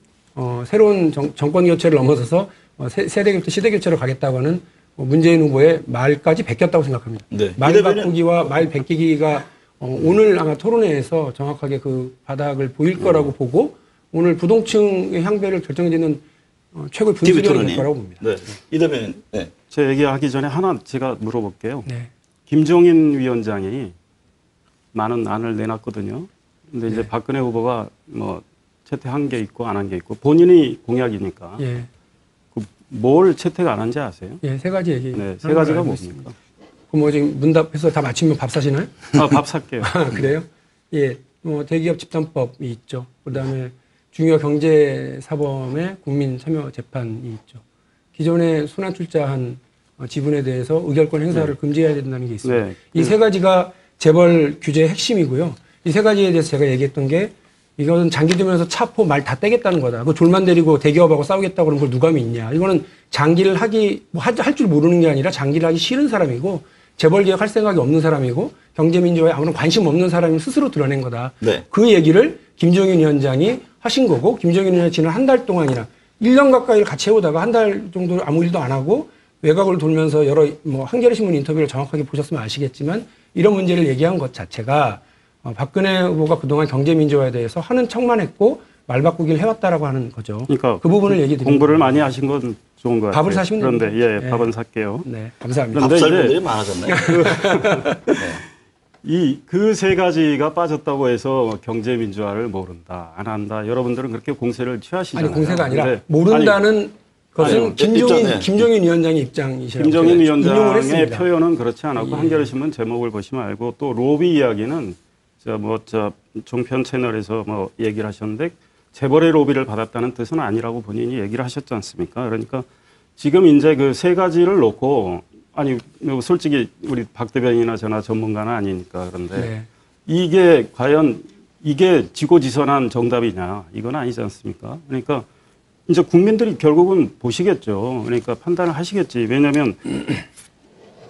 새로운 정권 교체를 넘어서서 세대 교체, 시대 교체로 가겠다고 하는 문재인 후보의 말까지 베꼈다고 생각합니다. 네. 말 바꾸기와 말 베끼기가 오늘 아마 토론회에서 정확하게 그 바닥을 보일 거라고 보고 오늘 부동층의 향배를 결정짓는 최고의 분수령이 될 거라고 봅니다. 네. 이 대변인. 네. 제 얘기하기 전에 하나 제가 물어볼게요. 네. 김종인 위원장이 많은 안을 내놨거든요. 근데 이제 네. 박근혜 후보가 뭐 채택한 게 있고 안 한 게 있고 본인이 공약이니까 예. 뭘 채택 안 한지 아세요? 예, 세 가지 얘기. 네, 세 가지가 뭡니까? 그럼 뭐 지금 문답해서 다 마치면 밥 사시나요? 밥 살게요. 그래요? 예. 대기업 집단법이 있죠. 그 다음에 중요 경제사범의 국민 참여 재판이 있죠. 기존에 순환출자한 지분에 대해서 의결권 행사를 금지해야 된다는 게 있습니다. 네. 이 세 가지가 재벌 규제의 핵심이고요. 이 세 가지에 대해서 제가 얘기했던 게 이거는 장기 들면서 차포 말 다 떼겠다는 거다. 그 졸만 데리고 대기업하고 싸우겠다고 그런 걸 누감이 있냐. 이거는 장기를 할 줄 모르는 게 아니라 장기를 하기 싫은 사람이고 재벌 개혁할 생각이 없는 사람이고 경제민주화에 아무런 관심 없는 사람이 스스로 드러낸 거다. 네. 그 얘기를 김종인 위원장이 하신 거고 김종인 위원장이 지난 한 달 동안이나 1년 가까이를 같이 해오다가 한 달 정도 아무 일도 안 하고 외곽을 돌면서 여러 한겨레 신문 인터뷰를 정확하게 보셨으면 아시겠지만 이런 문제를 얘기한 것 자체가 박근혜 후보가 그동안 경제민주화에 대해서 하는 척만 했고 말 바꾸기를 해왔다라고 하는 거죠. 그러니까 그 부분을 얘기 드립니다. 공부를 많이 하신 건 좋은 것 같아요. 밥을 사시면 그런데 됩니다. 예, 예. 밥은 살게요. 네, 감사합니다. 그런데 밥살 이제 분들이 많아졌네요. 그 세 가지가 빠졌다고 해서 경제 민주화를 모른다, 안 한다. 여러분들은 그렇게 공세를 취하시잖아요. 아니 공세가 아니라 근데 모른다는 것은 아니, 입장에. 김종인 위원장의 입장이시라고 김종인 제가 인용을 위원장의 했습니다. 표현은 그렇지 않았고 예. 한겨레신문 제목을 보시면 알고 또 로비 이야기는 종편 채널에서 뭐 얘기를 하셨는데 재벌의 로비를 받았다는 뜻은 아니라고 본인이 얘기를 하셨지 않습니까? 그러니까 지금 이제 그 세 가지를 놓고 아니 솔직히 우리 박 대변인이나 저나 전문가는 아니니까 그런데 네. 이게 과연 이게 지고지선한 정답이냐 이건 아니지 않습니까? 그러니까 이제 국민들이 결국은 보시겠죠. 그러니까 판단을 하시겠지. 왜냐하면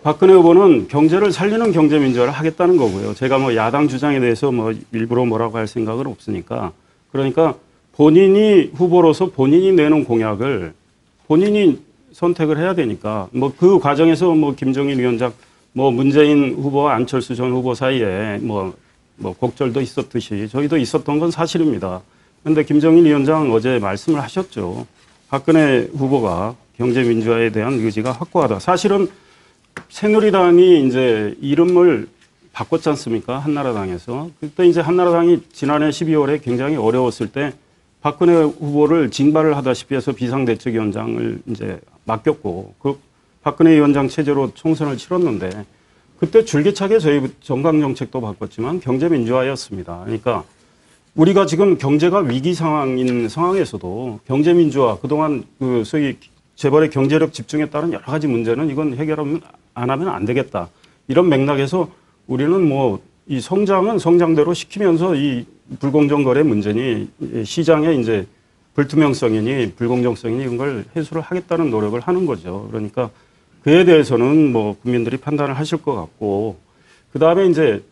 박근혜 후보는 경제를 살리는 경제민주화를 하겠다는 거고요. 제가 뭐 야당 주장에 대해서 뭐 일부러 뭐라고 할 생각은 없으니까. 그러니까 본인이 후보로서 본인이 내놓은 공약을 본인이 선택을 해야 되니까 뭐 그 과정에서 뭐 김종인 위원장 뭐 문재인 후보와 안철수 전 후보 사이에 뭐 곡절도 있었듯이 저희도 있었던 건 사실입니다. 그런데 김종인 위원장 어제 말씀을 하셨죠. 박근혜 후보가 경제민주화에 대한 의지가 확고하다. 사실은 새누리당이 이제 이름을 바꿨지 않습니까? 한나라당에서. 그때 이제 한나라당이 지난해 12월에 굉장히 어려웠을 때 박근혜 후보를 징발을 하다시피 해서 비상대책위원장을 이제 맡겼고 그 박근혜 위원장 체제로 총선을 치렀는데 그때 줄기차게 저희 정강정책도 바꿨지만 경제민주화였습니다. 그러니까 우리가 지금 경제가 위기 상황인 상황에서도 경제민주화 그동안 그 소위 재벌의 경제력 집중에 따른 여러 가지 문제는 이건 해결하면 안 하면 안 되겠다. 이런 맥락에서 우리는 뭐 이 성장은 성장대로 시키면서 이 불공정 거래 문제니 시장의 이제 불투명성이니 불공정성이니 이런 걸 해소를 하겠다는 노력을 하는 거죠. 그러니까 그에 대해서는 뭐 국민들이 판단을 하실 것 같고 그 다음에 이제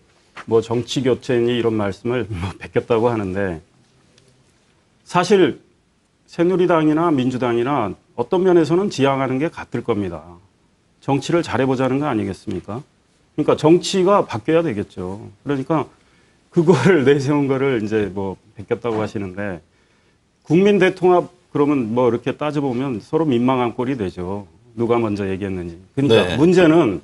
뭐 정치 교체니 이런 말씀을 뵙겠다고 하는데 사실 새누리당이나 민주당이나 어떤 면에서는 지향하는 게 같을 겁니다. 정치를 잘해보자는 거 아니겠습니까? 그러니까 정치가 바뀌어야 되겠죠. 그러니까 그거를 내세운 거를 이제 뭐 뵙겠다고 하시는데 국민 대통합 그러면 뭐 이렇게 따져보면 서로 민망한 꼴이 되죠. 누가 먼저 얘기했는지. 그러니까 네. 문제는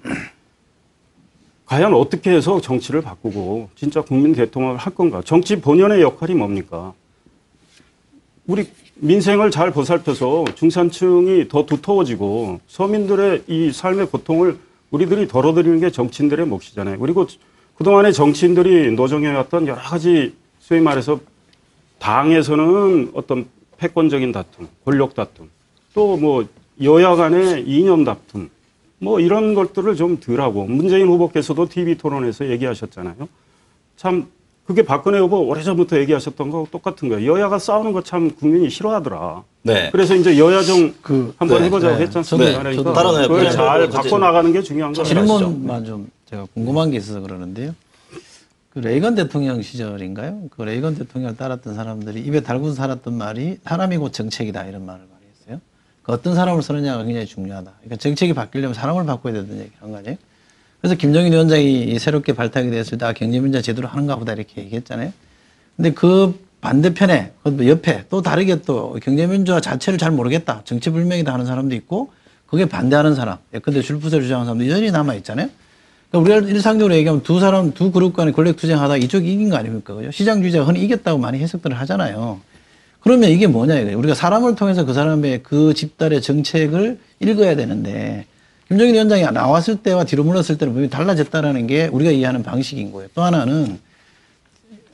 과연 어떻게 해서 정치를 바꾸고 진짜 국민 대통합을 할 건가? 정치 본연의 역할이 뭡니까? 우리 민생을 잘 보살펴서 중산층이 더 두터워지고 서민들의 이 삶의 고통을 우리들이 덜어드리는 게 정치인들의 몫이잖아요. 그리고 그동안에 정치인들이 노정해왔던 여러 가지 소위 말해서 당에서는 어떤 패권적인 다툼, 권력 다툼, 또 뭐 여야 간의 이념 다툼, 뭐 이런 것들을 좀 덜하고 문재인 후보께서도 TV 토론에서 얘기하셨잖아요. 참 그게 박근혜 후보 오래전부터 얘기하셨던 거하고 똑같은 거예요. 여야가 싸우는 거 참 국민이 싫어하더라. 네. 그래서 이제 여야정 한번 네. 해보자고 했지 않습니까? 네. 그러니까 다른 그걸 네. 잘 바꿔나가는 게 중요한 거죠. 질문만 좀 제가 궁금한 게 있어서 그러는데요. 그 레이건 대통령 시절인가요? 그 레이건 대통령을 따랐던 사람들이 입에 달고 살았던 말이 사람이 곧 정책이다 이런 말을 많이 했어요. 그 어떤 사람을 쓰느냐가 굉장히 중요하다. 그러니까 정책이 바뀌려면 사람을 바꿔야 된다는 얘기를 한 거 아니에요? 그래서 김종인 위원장이 새롭게 발탁이 됐을 때 경제민주화 제대로 하는가 보다 이렇게 얘기했잖아요. 근데 그 반대편에, 그 옆에 또 다르게 또 경제민주화 자체를 잘 모르겠다. 정치불명이다 하는 사람도 있고 그게 반대하는 사람, 예컨대 출부세를 주장하는 사람도 여전히 남아있잖아요. 그러니까 우리가 일상적으로 얘기하면 두 그룹 간에 권력 투쟁하다가 이쪽이 이긴 거 아닙니까? 그죠? 시장주의자가 흔히 이겼다고 많이 해석들을 하잖아요. 그러면 이게 뭐냐 이거예요. 우리가 사람을 통해서 그 사람의 그 집단의 정책을 읽어야 되는데 김종인 위원장이 나왔을 때와 뒤로 물렀을 때는 분명히 달라졌다라는 게 우리가 이해하는 방식인 거예요. 또 하나는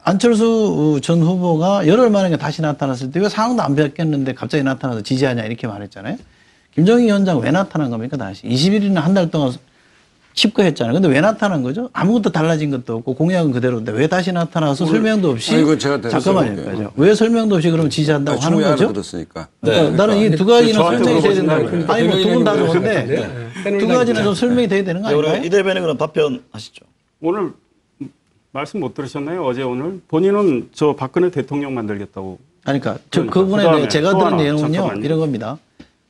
안철수 전 후보가 열흘 만에 다시 나타났을 때 왜 상황도 안 바뀌었는데 갑자기 나타나서 지지하냐 이렇게 말했잖아요. 김종인 위원장 왜 나타난 겁니까 다시? 20일이나 한 달 동안 집거했잖아요. 근데 왜 나타난 거죠? 아무것도 달라진 것도 없고 공약은 그대로인데 왜 다시 나타나서 설명도 없이 이거 제가 잠깐만요. 왜 설명도 없이 그럼 지지한다고 하는 충분히 거죠? 알아들었으니까. 그러니까 나는 이 두 가지는 저한테 설명이 돼야 물어보신 된다고. 거예요. 아니 뭐 두 분 다 좋은데 두 가지는 좀 설명이 돼야 되는 거 네, 아닌가요? 오늘 이 대변인 그럼 답변하시죠. 오늘 말씀 못 들으셨나요? 어제 오늘 본인은 저 박근혜 대통령 만들겠다고. 아니, 그러니까 저 그러니까. 그분에 그다음에 대해 제가 또 들은 하나, 내용은요 잠깐만요. 이런 겁니다.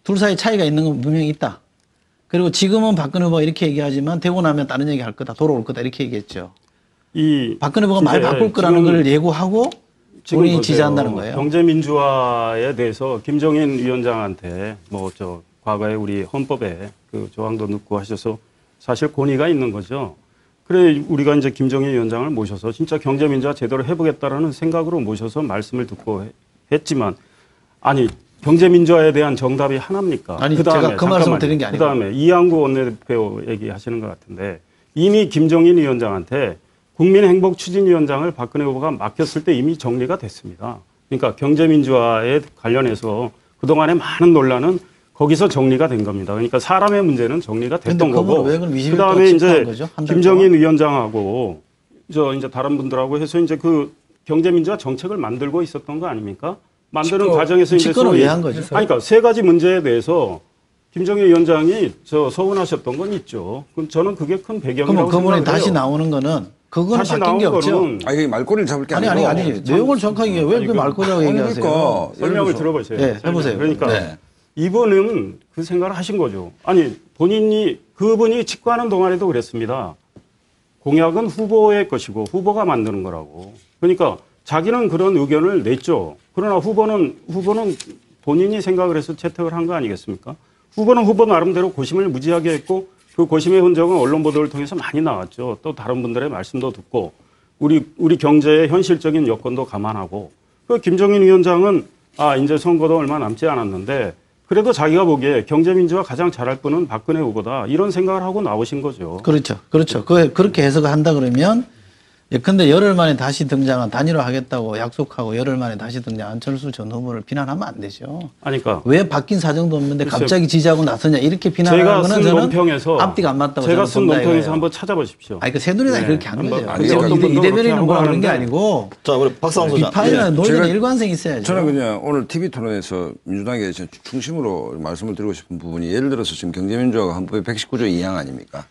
둘 사이 차이가 있는 건 분명히 있다. 그리고 지금은 박근혜 후보가 이렇게 얘기하지만 되고 나면 다른 얘기 할 거다, 돌아올 거다 이렇게 얘기했죠. 이 박근혜 후보가 말 이제 바꿀 거라는 지금 걸 예고하고 지금 우리 보세요. 지지한다는 거예요. 경제민주화에 대해서 김종인 위원장한테 뭐 저 과거에 우리 헌법에 그 조항도 넣고 하셔서 사실 권위가 있는 거죠. 그래 우리가 이제 김종인 위원장을 모셔서 진짜 경제민주화 제대로 해보겠다라는 생각으로 모셔서 말씀을 듣고 했지만 아니 경제민주화에 대한 정답이 하나입니까? 아니, 그다음에 제가 그 말씀을 드린 게 아니고. 그다음에 이양구 원내대표 얘기하시는 것 같은데 이미 김종인 위원장한테 국민행복추진위원장을 박근혜 후보가 맡겼을 때 이미 정리가 됐습니다. 그러니까 경제민주화에 관련해서 그동안의 많은 논란은 거기서 정리가 된 겁니다. 그러니까 사람의 문제는 정리가 됐던 거고 왜 그럼 20일 그다음에 동안 이제 집회한 거죠? 한달 김종인 위원장하고 저 이제 다른 분들하고 해서 이제 그 경제민주화 정책을 만들고 있었던 거 아닙니까? 만드는 집권- 과정에서 이제 집권을 소위 왜 한 거죠? 아니, 그러니까 세 가지 문제에 대해서 김정일 위원장이 서운하셨던 건 있죠. 그럼 저는 그게 큰 배경이라고 그러면 그 부분에 생각을 다시 해요. 나오는 거는 그거는 다시 바뀐 나온 게 없죠. 거는 이게 말꼬리를 잡을 게 아니고. 아니 내용을 정확하게 왜 아니, 그 말꼬리라고 아니, 얘기하세요? 그러니까 설명을 들어보세요. 네, 해보세요. 그러니까 네. 이분은 그 생각을 하신 거죠. 아니 그분이 직구하는 동안에도 그랬습니다. 공약은 후보의 것이고 후보가 만드는 거라고. 그러니까 자기는 그런 의견을 냈죠. 그러나 후보는 본인이 생각을 해서 채택을 한 거 아니겠습니까? 후보는 후보 나름대로 고심을 무지하게 했고 그 고심의 흔적은 언론 보도를 통해서 많이 나왔죠. 또 다른 분들의 말씀도 듣고 우리 경제의 현실적인 여건도 감안하고 그 김정인 위원장은 이제 선거도 얼마 남지 않았는데 그래도 자기가 보기에 경제민주화 가장 잘할 분은 박근혜 후보다 이런 생각을 하고 나오신 거죠. 그렇죠. 그렇게 해석을 한다 그러면 예컨대 열흘 만에 다시 등장한 단일화하겠다고 약속하고 열흘 만에 다시 등장한 안철수 전 후보를 비난하면 안 되죠. 그러니까 왜 바뀐 사정도 없는데 글쎄요. 갑자기 지지하고 나서냐 이렇게 비난하는 제가 거는 쓴 저는 논평에서 앞뒤가 안 맞다고 제가 저는 쓴 본다 논평에서 이거예요. 한번 찾아보십시오. 아니 그 새누리당이 네. 그렇게 한 한번 거죠. 아니, 근데 어떤 이 대변인은 그렇게 뭐라 그런 게 하는데 아니고 자, 우리 박상훈 소장. 비판이나 예. 논의는 제가- 일관성이 있어야죠. 저는 그냥 오늘 TV 토론에서 민주당에 중심으로 말씀을 드리고 싶은 부분이 예를 들어서 지금 경제민주화가 헌법의 119조 2항 아닙니까?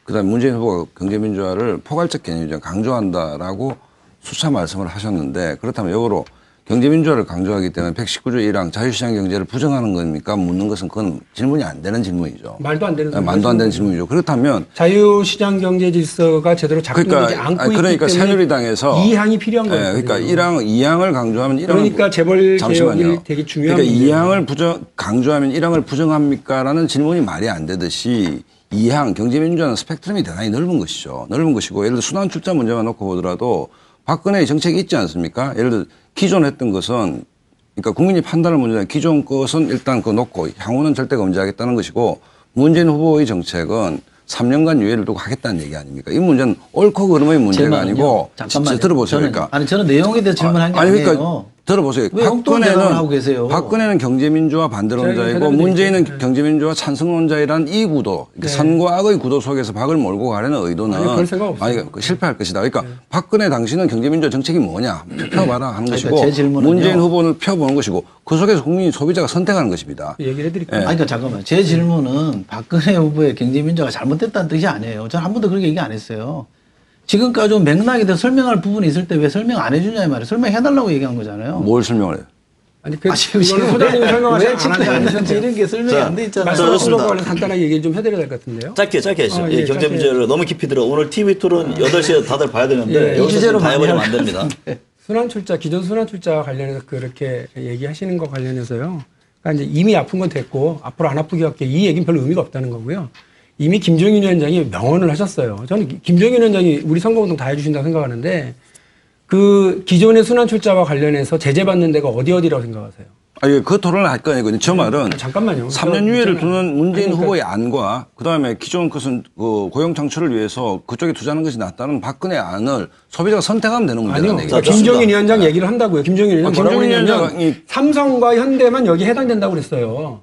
그다음에 문재인 후보가 경제민주화를 포괄적 개념이죠. 강조한다라고 수차 말씀을 하셨는데 그렇다면 역으로 경제민주화를 강조하기 때문에 119조 1항 자유시장 경제를 부정하는 겁니까? 묻는 것은 그건 질문이 안 되는 질문이죠. 말도 안 되는 소리 말도 안 되는 질문이죠. 그렇다면 자유시장 경제 질서가 제대로 잡히지 않고 있기 그러니까 때문에 새누리당에서 이 항이 필요한 거예요. 그러니까 2항을 강조하면 1항을 그러니까 재벌 개혁이 되게 중요한 그러니까 문제예요. 2항을 강조하면 1항을 부정합니까라는 질문이 말이 안 되듯이 2항 경제민주화는 스펙트럼이 대단히 넓은 것이죠. 넓은 것이고 예를 들어 순환 출자 문제만 놓고 보더라도 박근혜의 정책이 있지 않습니까? 예를 들어 기존 했던 것은 그러니까 국민이 판단할 문제는 기존 것은 일단 그거 놓고 향후는 절대 금지하겠다는 것이고 문재인 후보의 정책은 3년간 유예를 두고 하겠다는 얘기 아닙니까? 이 문제는 옳고 그름의 문제가 아니고 잠깐만요. 들어보세요. 그러니까 저는 내용에 대해서 질문한 게 아니 아니에요. 그러니까 들어보세요. 왜 엉뚱한 대답을 하고 계세요? 박근혜는 경제민주화 반대론자이고 대답을 문재인은 드릴게요. 경제민주화 찬성론자이라는 이 구도, 그러니까 선과 악의 구도 속에서 박을 몰고 가려는 의도는 아니, 그럴 생각 없어요. 실패할 것이다. 그러니까 박근혜 당신은 경제민주화 정책이 뭐냐 펴봐라 하는 것이고 제 질문은요. 문재인 후보를 펴보는 것이고 그 속에서 국민 소비자가 선택하는 것입니다. 얘기를 해드릴까요? 아니, 그러니까 잠깐만. 제 질문은 박근혜 후보의 경제민주화가 잘못됐다는 뜻이 아니에요. 저는 한 번도 그렇게 얘기 안 했어요. 지금까지 맥락에 대해서 설명할 부분이 있을 때 왜 설명 안 해주냐 이 말이에요. 설명해달라고 얘기한 거잖아요. 뭘 설명을 해요? 아니 지금 이거는 소장님이 설명하지 왜 지금 않았는데 이런 게 설명이 자, 안 돼 있잖아요. 말씀하신 좋습니다. 거 관련 간단하게 얘기 좀 해드려야 될 것 같은데요. 짧게 하시죠. 예, 경제 짧게. 문제를 너무 깊이 들어. 오늘 TV 토론 8시에 다들 봐야 되는데 예, 이 여기서 주제로 다 해버리면 많이 안 됩니다. 순환출자 기존 순환출자 관련해서 그렇게 얘기하시는 거 관련해서요. 그러니까 이제 이미 아픈 건 됐고 앞으로 안 아프게 할게 이 얘기는 별로 의미가 없다는 거고요. 이미 김종인 위원장이 명언을 하셨어요. 저는 김종인 위원장이 우리 선거운동 다 해주신다고 생각하는데 그 기존의 순환출자와 관련해서 제재받는 데가 어디라고 생각하세요? 그 토론을 할 거 아니거든요. 저 말은 잠깐만요. 3년 유예를 두는 문재인 아니, 그러니까 후보의 안과 그다음에 기존 것은 그 고용 창출을 위해서 그쪽에 투자하는 것이 낫다는 박근혜 안을 소비자가 선택하면 되는 문제라는 아니요. 얘기죠. 김종인 위원장 얘기를 한다고요. 김종인 위원장. 김종인 뭐라고 위원장이 했냐면 삼성과 현대만 여기 해당된다고 그랬어요.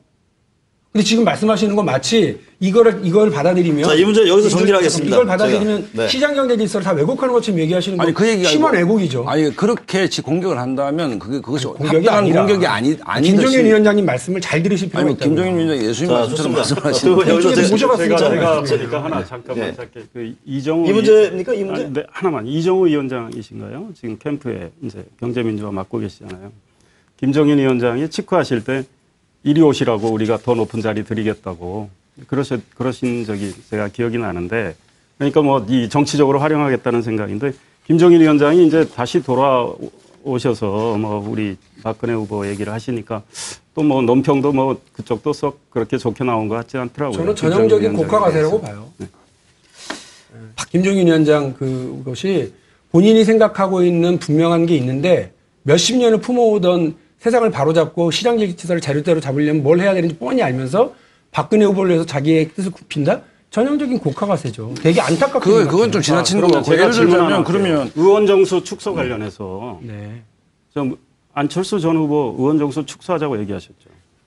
근데 지금 말씀하시는 건 마치 이걸 받아들이면 자, 이 문제 여기서 정리하겠습니다. 이걸 받아들이면 제가. 네. 시장 경제 질서를 다 왜곡하는 것처럼 얘기하시는 건 아니 그 얘기가 심한 아니고, 왜곡이죠. 아니 그렇게 공격을 한다면 그것이 공격이 합당한 아니라 공격이 아니듯이. 김종인 위원장님 말씀을 잘 들으실 필요가 아니 있다고요. 김종인 위원장이 예수님 자, 말씀처럼 좋습니다. 말씀하시는 두 분 여기서 이쪽에 모셔봤습니다. 제가 네. 보니까 하나 잠깐만 네. 짧게 그 이정우 이 문제입니까? 이 문제? 네, 하나만 이정우 위원장이신가요? 지금 캠프에 이제 경제민주화 맡고 계시잖아요. 김정인 위원장이 직후하실 때 이리 오시라고 우리가 더 높은 자리 드리겠다고 그러신 적이 제가 기억이 나는데 그러니까 뭐 이 정치적으로 활용하겠다는 생각인데 김정인 위원장이 이제 다시 돌아오셔서 뭐 우리 박근혜 후보 얘기를 하시니까 또 뭐 논평도 뭐 그쪽도 썩 그렇게 좋게 나온 것 같지 않더라고요. 저는 김정인 전형적인 위원장에 국가가세라고 대해서. 봐요. 김종인 위원장 그것이 본인이 생각하고 있는 분명한 게 있는데 몇십 년을 품어오던 세상을 바로잡고 시장 질서를 자료대로 잡으려면 뭘 해야 되는지 뻔히 알면서 박근혜 후보를 위해서 자기의 뜻을 굽힌다? 전형적인 국가가세죠. 되게 안타깝게. 그건 좀 지나치는 그러면 거고 제가 예를 질문 들자면 하나 그러면 할게요. 의원 정수 축소 관련해서 네. 좀 안철수 전 후보 의원 정수 축소하자고 얘기하셨죠.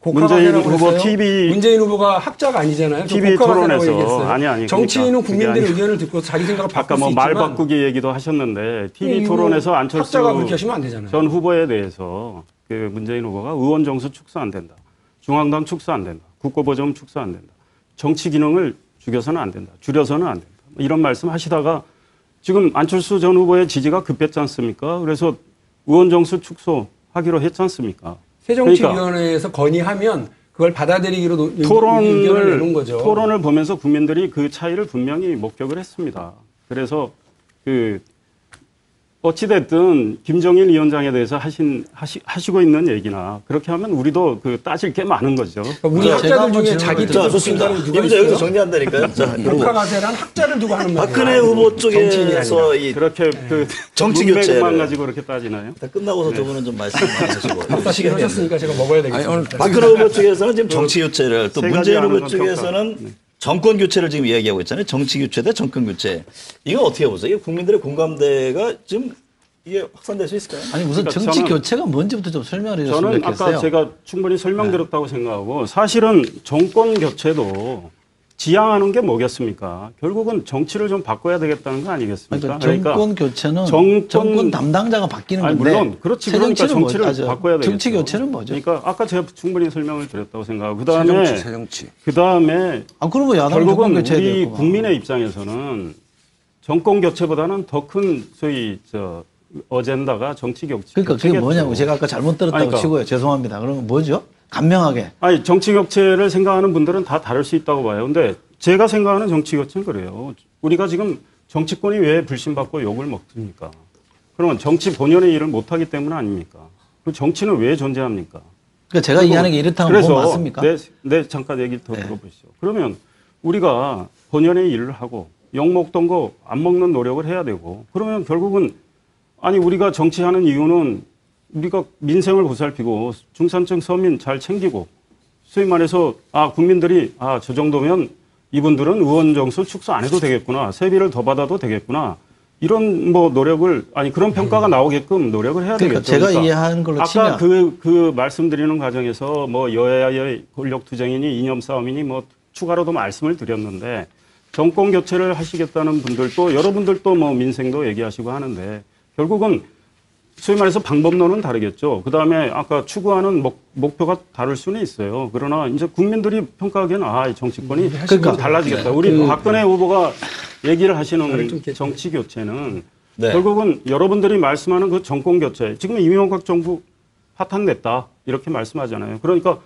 문재인 고가가세라고 후보 했어요. TV 문재인 후보가 학자가 아니잖아요. TV 고가가세라고 토론에서 얘기했어요. 아니 정치인은 그러니까 국민들의 그게 의견을 듣고 자기 생각을 바꿀 아까 수 뭐 있지만 말 바꾸기 얘기도 하셨는데 TV 토론에서 안철수 학자가 그렇게 하시면 안 되잖아요. 전 후보에 대해서 그 문재인 후보가 의원 정수 축소 안 된다. 중앙당 축소 안 된다. 국고보조금 축소 안 된다. 정치 기능을 죽여서는 안 된다. 줄여서는 안 된다. 이런 말씀 하시다가 지금 안철수 전 후보의 지지가 급했지 않습니까? 그래서 의원 정수 축소하기로 했지 않습니까? 새정치위원회에서 건의하면 그걸 받아들이기로 의견을 내놓은 거죠. 토론을 보면서 국민들이 그 차이를 분명히 목격을 했습니다. 그래서 어찌됐든 김정일 위원장에 대해서 하시고 있는 얘기나 그렇게 하면 우리도 따질 게 많은 거죠. 그러니까 우리 학자들 중에 자기 자, 좋습니다. 여기서 있어요? 정리한다니까요. 자, 그리고 국가가세란 학자를 두고 하는 말이에요. 박근혜 후보 쪽에서 이 그렇게 정치 문맥만 교체를 가지고 그렇게 따지나요? 다 끝나고서 두 분은 좀 말씀 많이 하시고. 다시 하셨으니까 제가 먹어야 되겠습니다. 박근혜 후보 쪽에서는 지금 정치 교체를 또 세 가지 문재인 하는 후보 건 쪽에서는 정권 교체를 지금 이야기하고 있잖아요. 정치 교체 대 정권 교체. 이거 어떻게 보세요? 이게 국민들의 공감대가 지금 이게 확산될 수 있을까요? 아니 우선 그러니까 정치 저는- 교체가 뭔지부터 좀 설명을 해줬으면 저는 좋겠어요. 아까 제가 충분히 설명드렸다고 생각하고 사실은 정권 교체도 지향하는 게 뭐겠습니까? 결국은 정치를 좀 바꿔야 되겠다는 거 아니겠습니까? 정권 교체는 정권 담당자가 바뀌는 아니, 건데 물론 그렇지. 그러니까 정치를 바꿔야 되겠죠. 정치 교체는 뭐죠? 그러니까 아까 제가 충분히 설명을 드렸다고 생각하고 새정치. 그다음에 그러면 야당 정권 결국은 교체해야 우리 되겠구만. 국민의 입장에서는 정권 교체보다는 더 큰 소위 어젠다가 정치 교체. 그러니까 그게 뭐냐고 제가 아까 잘못 들었다고 그러니까. 치고요. 죄송합니다. 그러면 뭐죠? 간명하게. 아니 정치 교체를 생각하는 분들은 다 다를 수 있다고 봐요. 근데 제가 생각하는 정치 교체는 그래요. 우리가 지금 정치권이 왜 불신받고 욕을 먹습니까? 그러면 정치 본연의 일을 못하기 때문 아닙니까? 그 정치는 왜 존재합니까? 그러니까 제가 이해하는 게 이렇다면 그래서 뭐 맞습니까? 내 잠깐 얘기를 더 네. 들어보시죠. 그러면 우리가 본연의 일을 하고 욕 먹던 거 안 먹는 노력을 해야 되고 그러면 결국은 아니 우리가 정치하는 이유는 우리가 민생을 보살피고 중산층 서민 잘 챙기고 소위 말해서 국민들이 저 정도면 이분들은 의원 정수 축소 안 해도 되겠구나. 세비를 더 받아도 되겠구나. 이런 노력을 그런 평가가 나오게끔 노력을 해야 그러니까 되겠죠. 제가 이해하는 걸로 아까 치면 그 말씀드리는 과정에서 여야의 권력 투쟁이니 이념 싸움이니 추가로도 말씀을 드렸는데 정권 교체를 하시겠다는 분들도 여러분들도 민생도 얘기하시고 하는데 결국은 소위 말해서 방법론은 다르겠죠. 그다음에 아까 추구하는 목표가 다를 수는 있어요. 그러나 이제 국민들이 평가하기에는 이 정치권이 그러니까. 달라지겠다. 우리 박근혜 후보가 얘기를 하시는 정치 교체는 네. 결국은 여러분들이 말씀하는 그 정권 교체. 지금 이명박 정부 파탄냈다. 이렇게 말씀하잖아요. 그러니까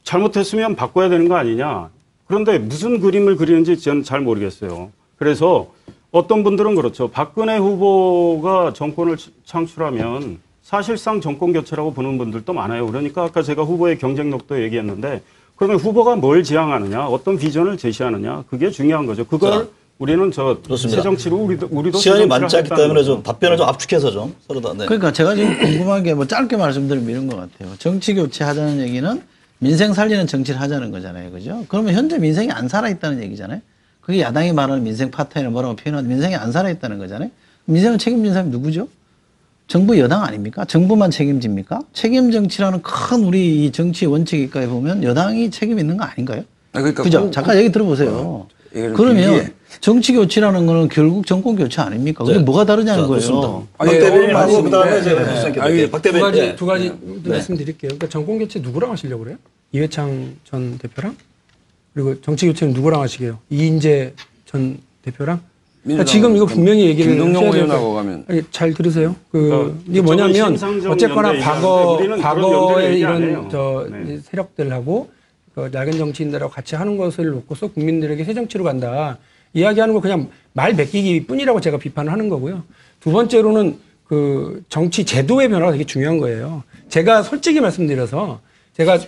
잘못했으면 바꿔야 되는 거 아니냐. 그런데 무슨 그림을 그리는지 저는 잘 모르겠어요. 그래서 어떤 분들은 그렇죠. 박근혜 후보가 정권을 창출하면 사실상 정권 교체라고 보는 분들도 많아요. 그러니까 아까 제가 후보의 경쟁력도 얘기했는데 그러면 후보가 뭘 지향하느냐, 어떤 비전을 제시하느냐, 그게 중요한 거죠. 그걸 우리는 그렇습니다. 새정치로 우리도 시간이 많지 않기 때문에 거죠. 좀 답변을 좀 압축해서 좀 서로 다. 네. 그러니까 제가 지금 궁금한 게 짧게 말씀드리면 이런 것 같아요. 정치 교체 하자는 얘기는 민생 살리는 정치를 하자는 거잖아요. 그죠? 그러면 현재 민생이 안 살아있다는 얘기잖아요. 그게 야당이 말하는 민생 파탄이나 뭐라고 표현하는 민생이 안 살아있다는 거잖아요. 민생을 책임진 사람이 누구죠? 정부 여당 아닙니까? 정부만 책임집니까? 책임 정치라는 큰 우리 이 정치 원칙에 보면 여당이 책임 있는 거 아닌가요? 그러니까 그죠? 잠깐 얘기 들어보세요. 그러면 정치 교체라는 거는 결국 정권 교체 아닙니까? 그게 뭐가 다르냐는 거예요. 박 대변인 하고 그다음에 제가 박 대변인 두 가지 말씀드릴게요. 그러니까 정권 교체 누구랑 하시려고 그래요? 이회창 전 대표랑? 그리고 정치 교체는 누구랑 하시게요? 이인재 전 대표랑? 그러니까 지금 이거 분명히 얘기를 김동영 해야 돼요. 의원하고 가면 잘 들으세요. 그러니까 이게 뭐냐면 심상정 어쨌거나 연대 얘기하는데 우리는 그런 과거의 연대를 얘기 안 이런 해요. 네. 세력들하고 낡은 정치인들하고 같이 하는 것을 놓고서 국민들에게 새 정치로 간다. 이야기하는 거 그냥 말 베끼기 뿐이라고 제가 비판을 하는 거고요. 두 번째로는 그 정치 제도의 변화가 되게 중요한 거예요. 제가 솔직히 말씀드려서 제가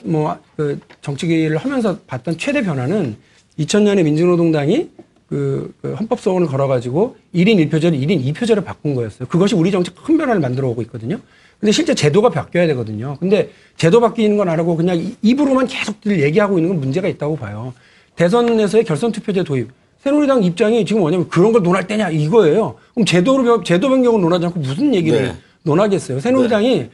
그 정치를 하면서 봤던 최대 변화는 2000년에 민주노동당이 그 헌법소원을 걸어가지고 1인 1표제를 1인 2표제로 바꾼 거였어요. 그것이 우리 정치 큰 변화를 만들어 오고 있거든요. 근데 실제 제도가 바뀌어야 되거든요. 근데 제도 바뀌는 건 안 하고 그냥 입으로만 계속 얘기하고 있는 건 문제가 있다고 봐요. 대선에서의 결선 투표제 도입. 새누리당 입장이 지금 뭐냐면 그런 걸 논할 때냐 이거예요. 그럼 제도 변경을 논하지 않고 무슨 얘기를 논하겠어요. 새누리당이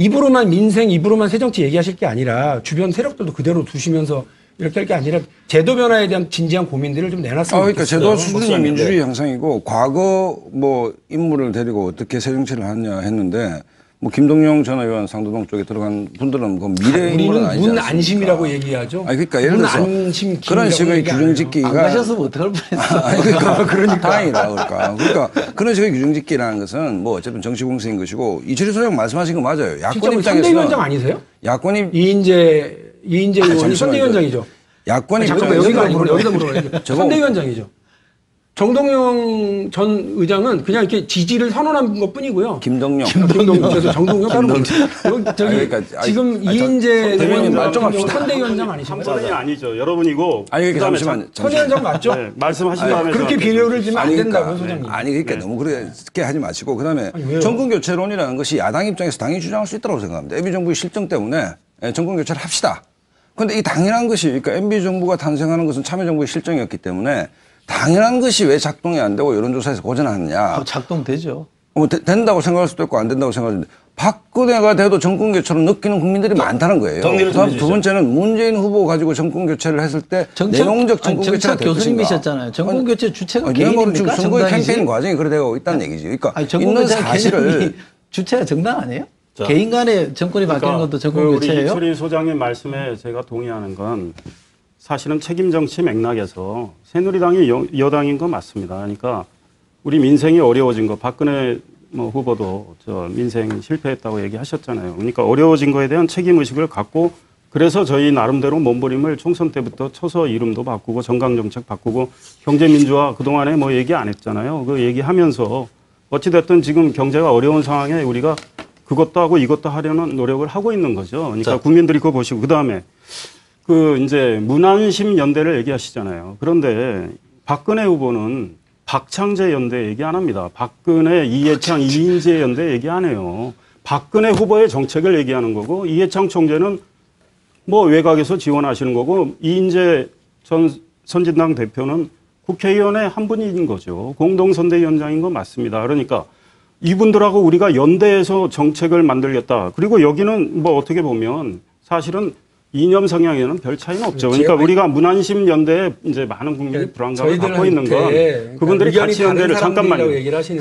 입으로만 민생, 입으로만 새정치 얘기하실 게 아니라 주변 세력들도 그대로 두시면서 이렇게 할 게 아니라 제도 변화에 대한 진지한 고민들을 좀 내놨으면 그러니까 좋겠어요. 제도 수준이 민주주의 형상이고 과거 뭐 인물을 데리고 어떻게 새정치를 하냐 했는데 뭐 김동영 전 의원 상도동 쪽에 들어간 분들은 그 미래 인물은 우리는 아니지 문 않습니까? 안심이라고 얘기하죠. 그러니까 예를 들어서 안심 그런 식의 규정짓기가 안 가셨으면 어떡할 뻔했어요. 그러니까 다행이다 그러니까 그런 식의 규정짓기라는 것은 뭐 어쨌든 정치 공세인 것이고 이철희 소장 말씀하신 거 맞아요. 야권 진짜 입장에서는 선대위원장 아니세요? 야권이 이인재 의원이 잠시만요. 선대위원장이죠. 야권이 잠깐만 여기서 물어봐요. 저거- 선대위원장이죠. 정동영 전 의장은 그냥 이렇게 지지를 선언한 것뿐이고요. 김동영 그래서 정동영 다른 저기 그러니까 지금 아니, 이인재 대변인 의원은 선대위원장 한 아니십니까? 번이 아니죠. 여러분이고. 아니 그다음에 잠시만 선대위원장 맞죠? 네, 말씀하신 아니, 다음에 그렇게 저한테 비례를 지면 안 아니, 된다고 그러니까, 소장님. 아니 그러니까 너무 그렇게 하지 마시고 그다음에 아니, 왜요? 정권 교체론이라는 것이 야당 입장에서 당연히 주장할 수 있다고 생각합니다. MB 정부의 실정 때문에 정권 교체를 합시다. 그런데 이 당연한 것이 그러니까 MB 정부가 탄생하는 것은 참여정부의 실정이었기 때문에 당연한 것이 왜 작동이 안 되고 여론조사에서 고전하느냐. 작동되죠. 뭐 된다고 생각할 수도 있고 안 된다고 생각하는데 박근혜가 돼도 정권 교체로 느끼는 국민들이 많다는 거예요. 정리를 좀 그다음 두 번째는 문재인 후보 가지고 정권 교체를 했을 때 내용적 정권 교체가 될 교수님이셨잖아요. 정권 교체 주체가 지금 개인입니까? 선거의 정당이지? 캠페인 과정이 그래 되고 있다는 얘기지. 그러니까 아니, 정권 있는 교체 사실을 주체가 정당 아니에요? 자. 개인 간에 정권이 바뀌는 것도 정권 우리 교체예요? 이철희 소장님 말씀에 제가 동의하는 건 사실은 책임 정치 맥락에서 새누리당이 여당인 건 맞습니다. 그러니까 우리 민생이 어려워진 거 박근혜 후보도 저 민생 실패했다고 얘기하셨잖아요. 그러니까 어려워진 거에 대한 책임 의식을 갖고 그래서 저희 나름대로 몸부림을 총선 때부터 쳐서 이름도 바꾸고 정강정책 바꾸고 경제민주화 그동안에 뭐 얘기 안 했잖아요. 그 얘기하면서 어찌됐든 지금 경제가 어려운 상황에 우리가 그것도 하고 이것도 하려는 노력을 하고 있는 거죠. 그러니까 국민들이 그거 보시고 그다음에 이제 문안심 연대를 얘기하시잖아요. 그런데 박근혜 후보는 박창재 연대 얘기 안 합니다. 박근혜, 이해창, 이인재 연대 얘기 안 해요. 박근혜 후보의 정책을 얘기하는 거고 이해창 총재는 뭐 외곽에서 지원하시는 거고 이인재 전 선진당 대표는 국회의원의 한 분인 거죠. 공동선대위원장인 건 맞습니다. 그러니까 이분들하고 우리가 연대해서 정책을 만들겠다. 그리고 여기는 뭐 어떻게 보면 사실은 이념 성향에는 별 차이는 없죠. 그러니까 우리가 문안심 연대에 이제 많은 국민이 불안감을 갖고 있는 건 그분들이 가치 연대를 잠깐만요.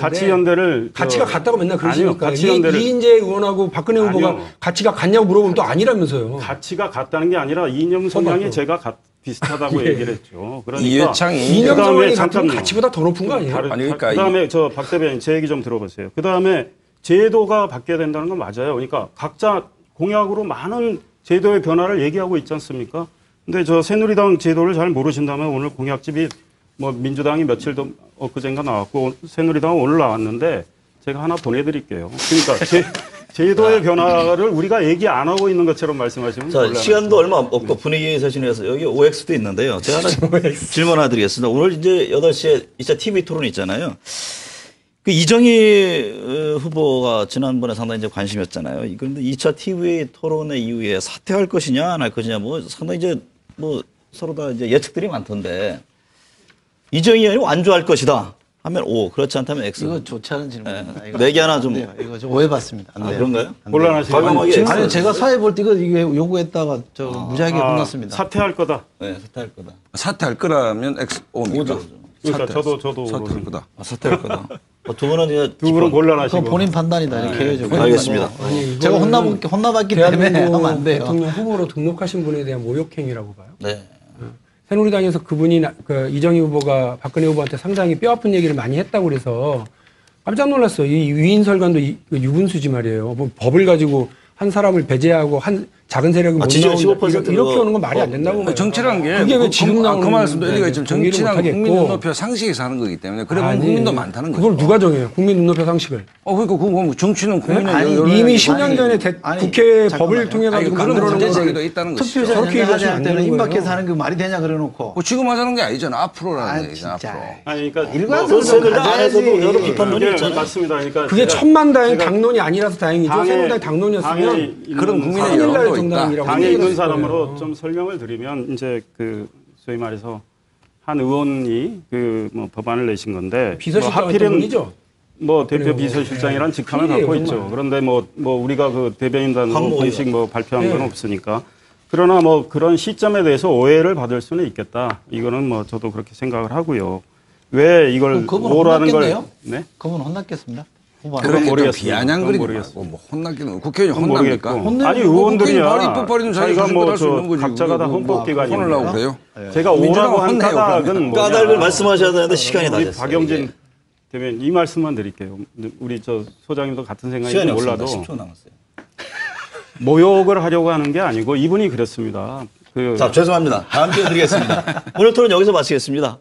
가치 연대를 가치가 같다고 맨날 그러시니까 가치 연대를 이인재 의원하고 박근혜 후보가 아니요. 가치가 같냐고 물어보면 또 아니라면서요. 가치가 같다는 게 아니라 이념 성향이 제가 비슷하다고 예. 얘기를 했죠. 그러니까 이해창이 이념 그다음에 성향이 같으면 잠깐만요. 가치보다 더 높은 거 아니에요? 아니, 그러니까 그다음에 저 박 대변인 제 얘기 좀 들어보세요. 그다음에 제도가 바뀌어야 된다는 건 맞아요. 그러니까 각자 공약으로 많은 제도의 변화를 얘기하고 있지 않습니까? 근데 저 새누리당 제도를 잘 모르신다면 오늘 공약집이 뭐 민주당이 며칠 더 엊그젠가 나왔고 새누리당은 오늘 나왔는데 제가 하나 보내드릴게요. 그러니까 제도의 변화를 우리가 얘기 안 하고 있는 것처럼 말씀하시면 자, 곤란하죠. 시간도 얼마 없고 분위기 세신에서 여기 OX도 있는데요. 제가 하나 질문 하나 드리겠습니다. 오늘 이제 8시에 2차 TV 토론 있잖아요. 그 이정희 후보가 지난번에 상당히 이제 관심이었잖아요. 그런데 2차 TV 토론회 이후에 사퇴할 것이냐 안 할 것이냐 뭐 상당히 이제 뭐 서로 다 이제 예측들이 많던데 이정희 의원이 완주할 것이다 하면 O, 그렇지 않다면 X. 이거 좋지 않은 질문입니다. 네. 이거 네 개 하나 좀. 안 돼요. 이거 좀 오해받습니다. 안 돼요. 그런가요? 안 돼요. 곤란하시죠. 과감하게 X. 아니 제가 사회 볼 때 이게 요구했다가 무지하게 혼났습니다. 사퇴할 거다. 네, 사퇴할 거다. 사퇴할 거라면 O입니까? 그러니까 저도 사퇴할 거다. 아, 사퇴할 거다. 두 분은 이제 두 분은 곤란하시고. 그건 본인 판단이다. 이렇게 해야죠. 알겠습니다. 아니, 제가 혼나봤기 때문에 하면 안 돼요. 대통령 후보로 등록하신 분에 대한 모욕행위라고 봐요. 네. 새누리당에서 그분이 이정희 후보가 박근혜 후보한테 상당히 뼈아픈 얘기를 많이 했다고 그래서 깜짝 놀랐어요. 이 위인설관도 유분수지 말이에요. 뭐 법을 가지고 한 사람을 배제하고 한 작은 세력이 못 지지율 나온다. 15% 이렇게 오는 건 말이 안 된다고 봐요. 정치라는 게 그게 왜 지금 나오는 그 말씀도 일리가 있지만 동의를 정치란 못하겠고. 국민 눈높이와 상식에서 하는 거기 때문에 그래 보면 국민도 많다는 거죠. 그걸 누가 정해요? 국민 눈높이 상식을. 그러니까 그거 정치는 국민의 아니, 여론에 이미 의해서 10년 전에 아니, 국회 잠깐만요. 법을 통해 가지고 그런 만들어 놓은 문제제기도 거를 있다는 것이죠. 투표자 저렇게 연대하지 얘기하시면 않을 안 때는 되는 임박해서 거예요. 하는 게 말이 되냐 그래놓고. 지금 하자는 게 아니잖아. 앞으로라는 얘기죠. 진짜. 앞으로. 아니, 그러니까 일관성을 새누리당 가져야지. 안에서도 여러 비판론이 예, 있잖아요. 맞습니다. 그러니까 그게 제가- 천만다행 제가 당론이 아니라서 다행이죠. 당에- 새누리당 당에 당론이었으면 있는 그런 국민의 사람- 큰일 날 여론도 정당이라고 당에 있는 생각했을 사람으로 거예요. 좀 설명을 드리면 이제 그 소위 말해서 한 의원이 그 뭐 법안을 내신 건데 비서실장 하필은 분이죠. 뭐 대표 비서실장이란 직함을 큰일이에요, 갖고 있죠. 정말. 그런데 뭐 우리가 그 대변인단 황모 공식 의원. 뭐 발표한 건 네. 없으니까. 그러나 뭐 그런 시점에 대해서 오해를 받을 수는 있겠다. 이거는 뭐 저도 그렇게 생각을 하고요. 왜 이걸 그럼 그분 오라는 걸 혼났겠네요? 네? 그분 혼났겠습니다. 후보한테. 그건 그렇게 모르겠습니다. 비아냥거리지 그건 말고 뭐 혼나기는 국회의원이 그건 혼납니까? 모르겠고. 아니 의원들이야. 발이 이빨이든 자기가 자기가 하는 뭐 거할수 있는 저 거지. 각자가 다 뭐 헌법기관이에요. 혼을 나고 그래요? 제가 민주당은 오라고 한 혼내요, 까닭은 그러면. 뭐냐. 까닭을 말씀하셔야 되는데 시간이 다 우리 됐어요. 박영진 이게. 대변인 이 말씀만 드릴게요. 우리 저 소장님도 같은 생각인지 시간이 몰라도 없습니다. 10초 남았어요. 모욕을 하려고 하는 게 아니고 이분이 그랬습니다. 자, 죄송합니다. 다음 주에 드리겠습니다. 오늘 토론 여기서 마치겠습니다.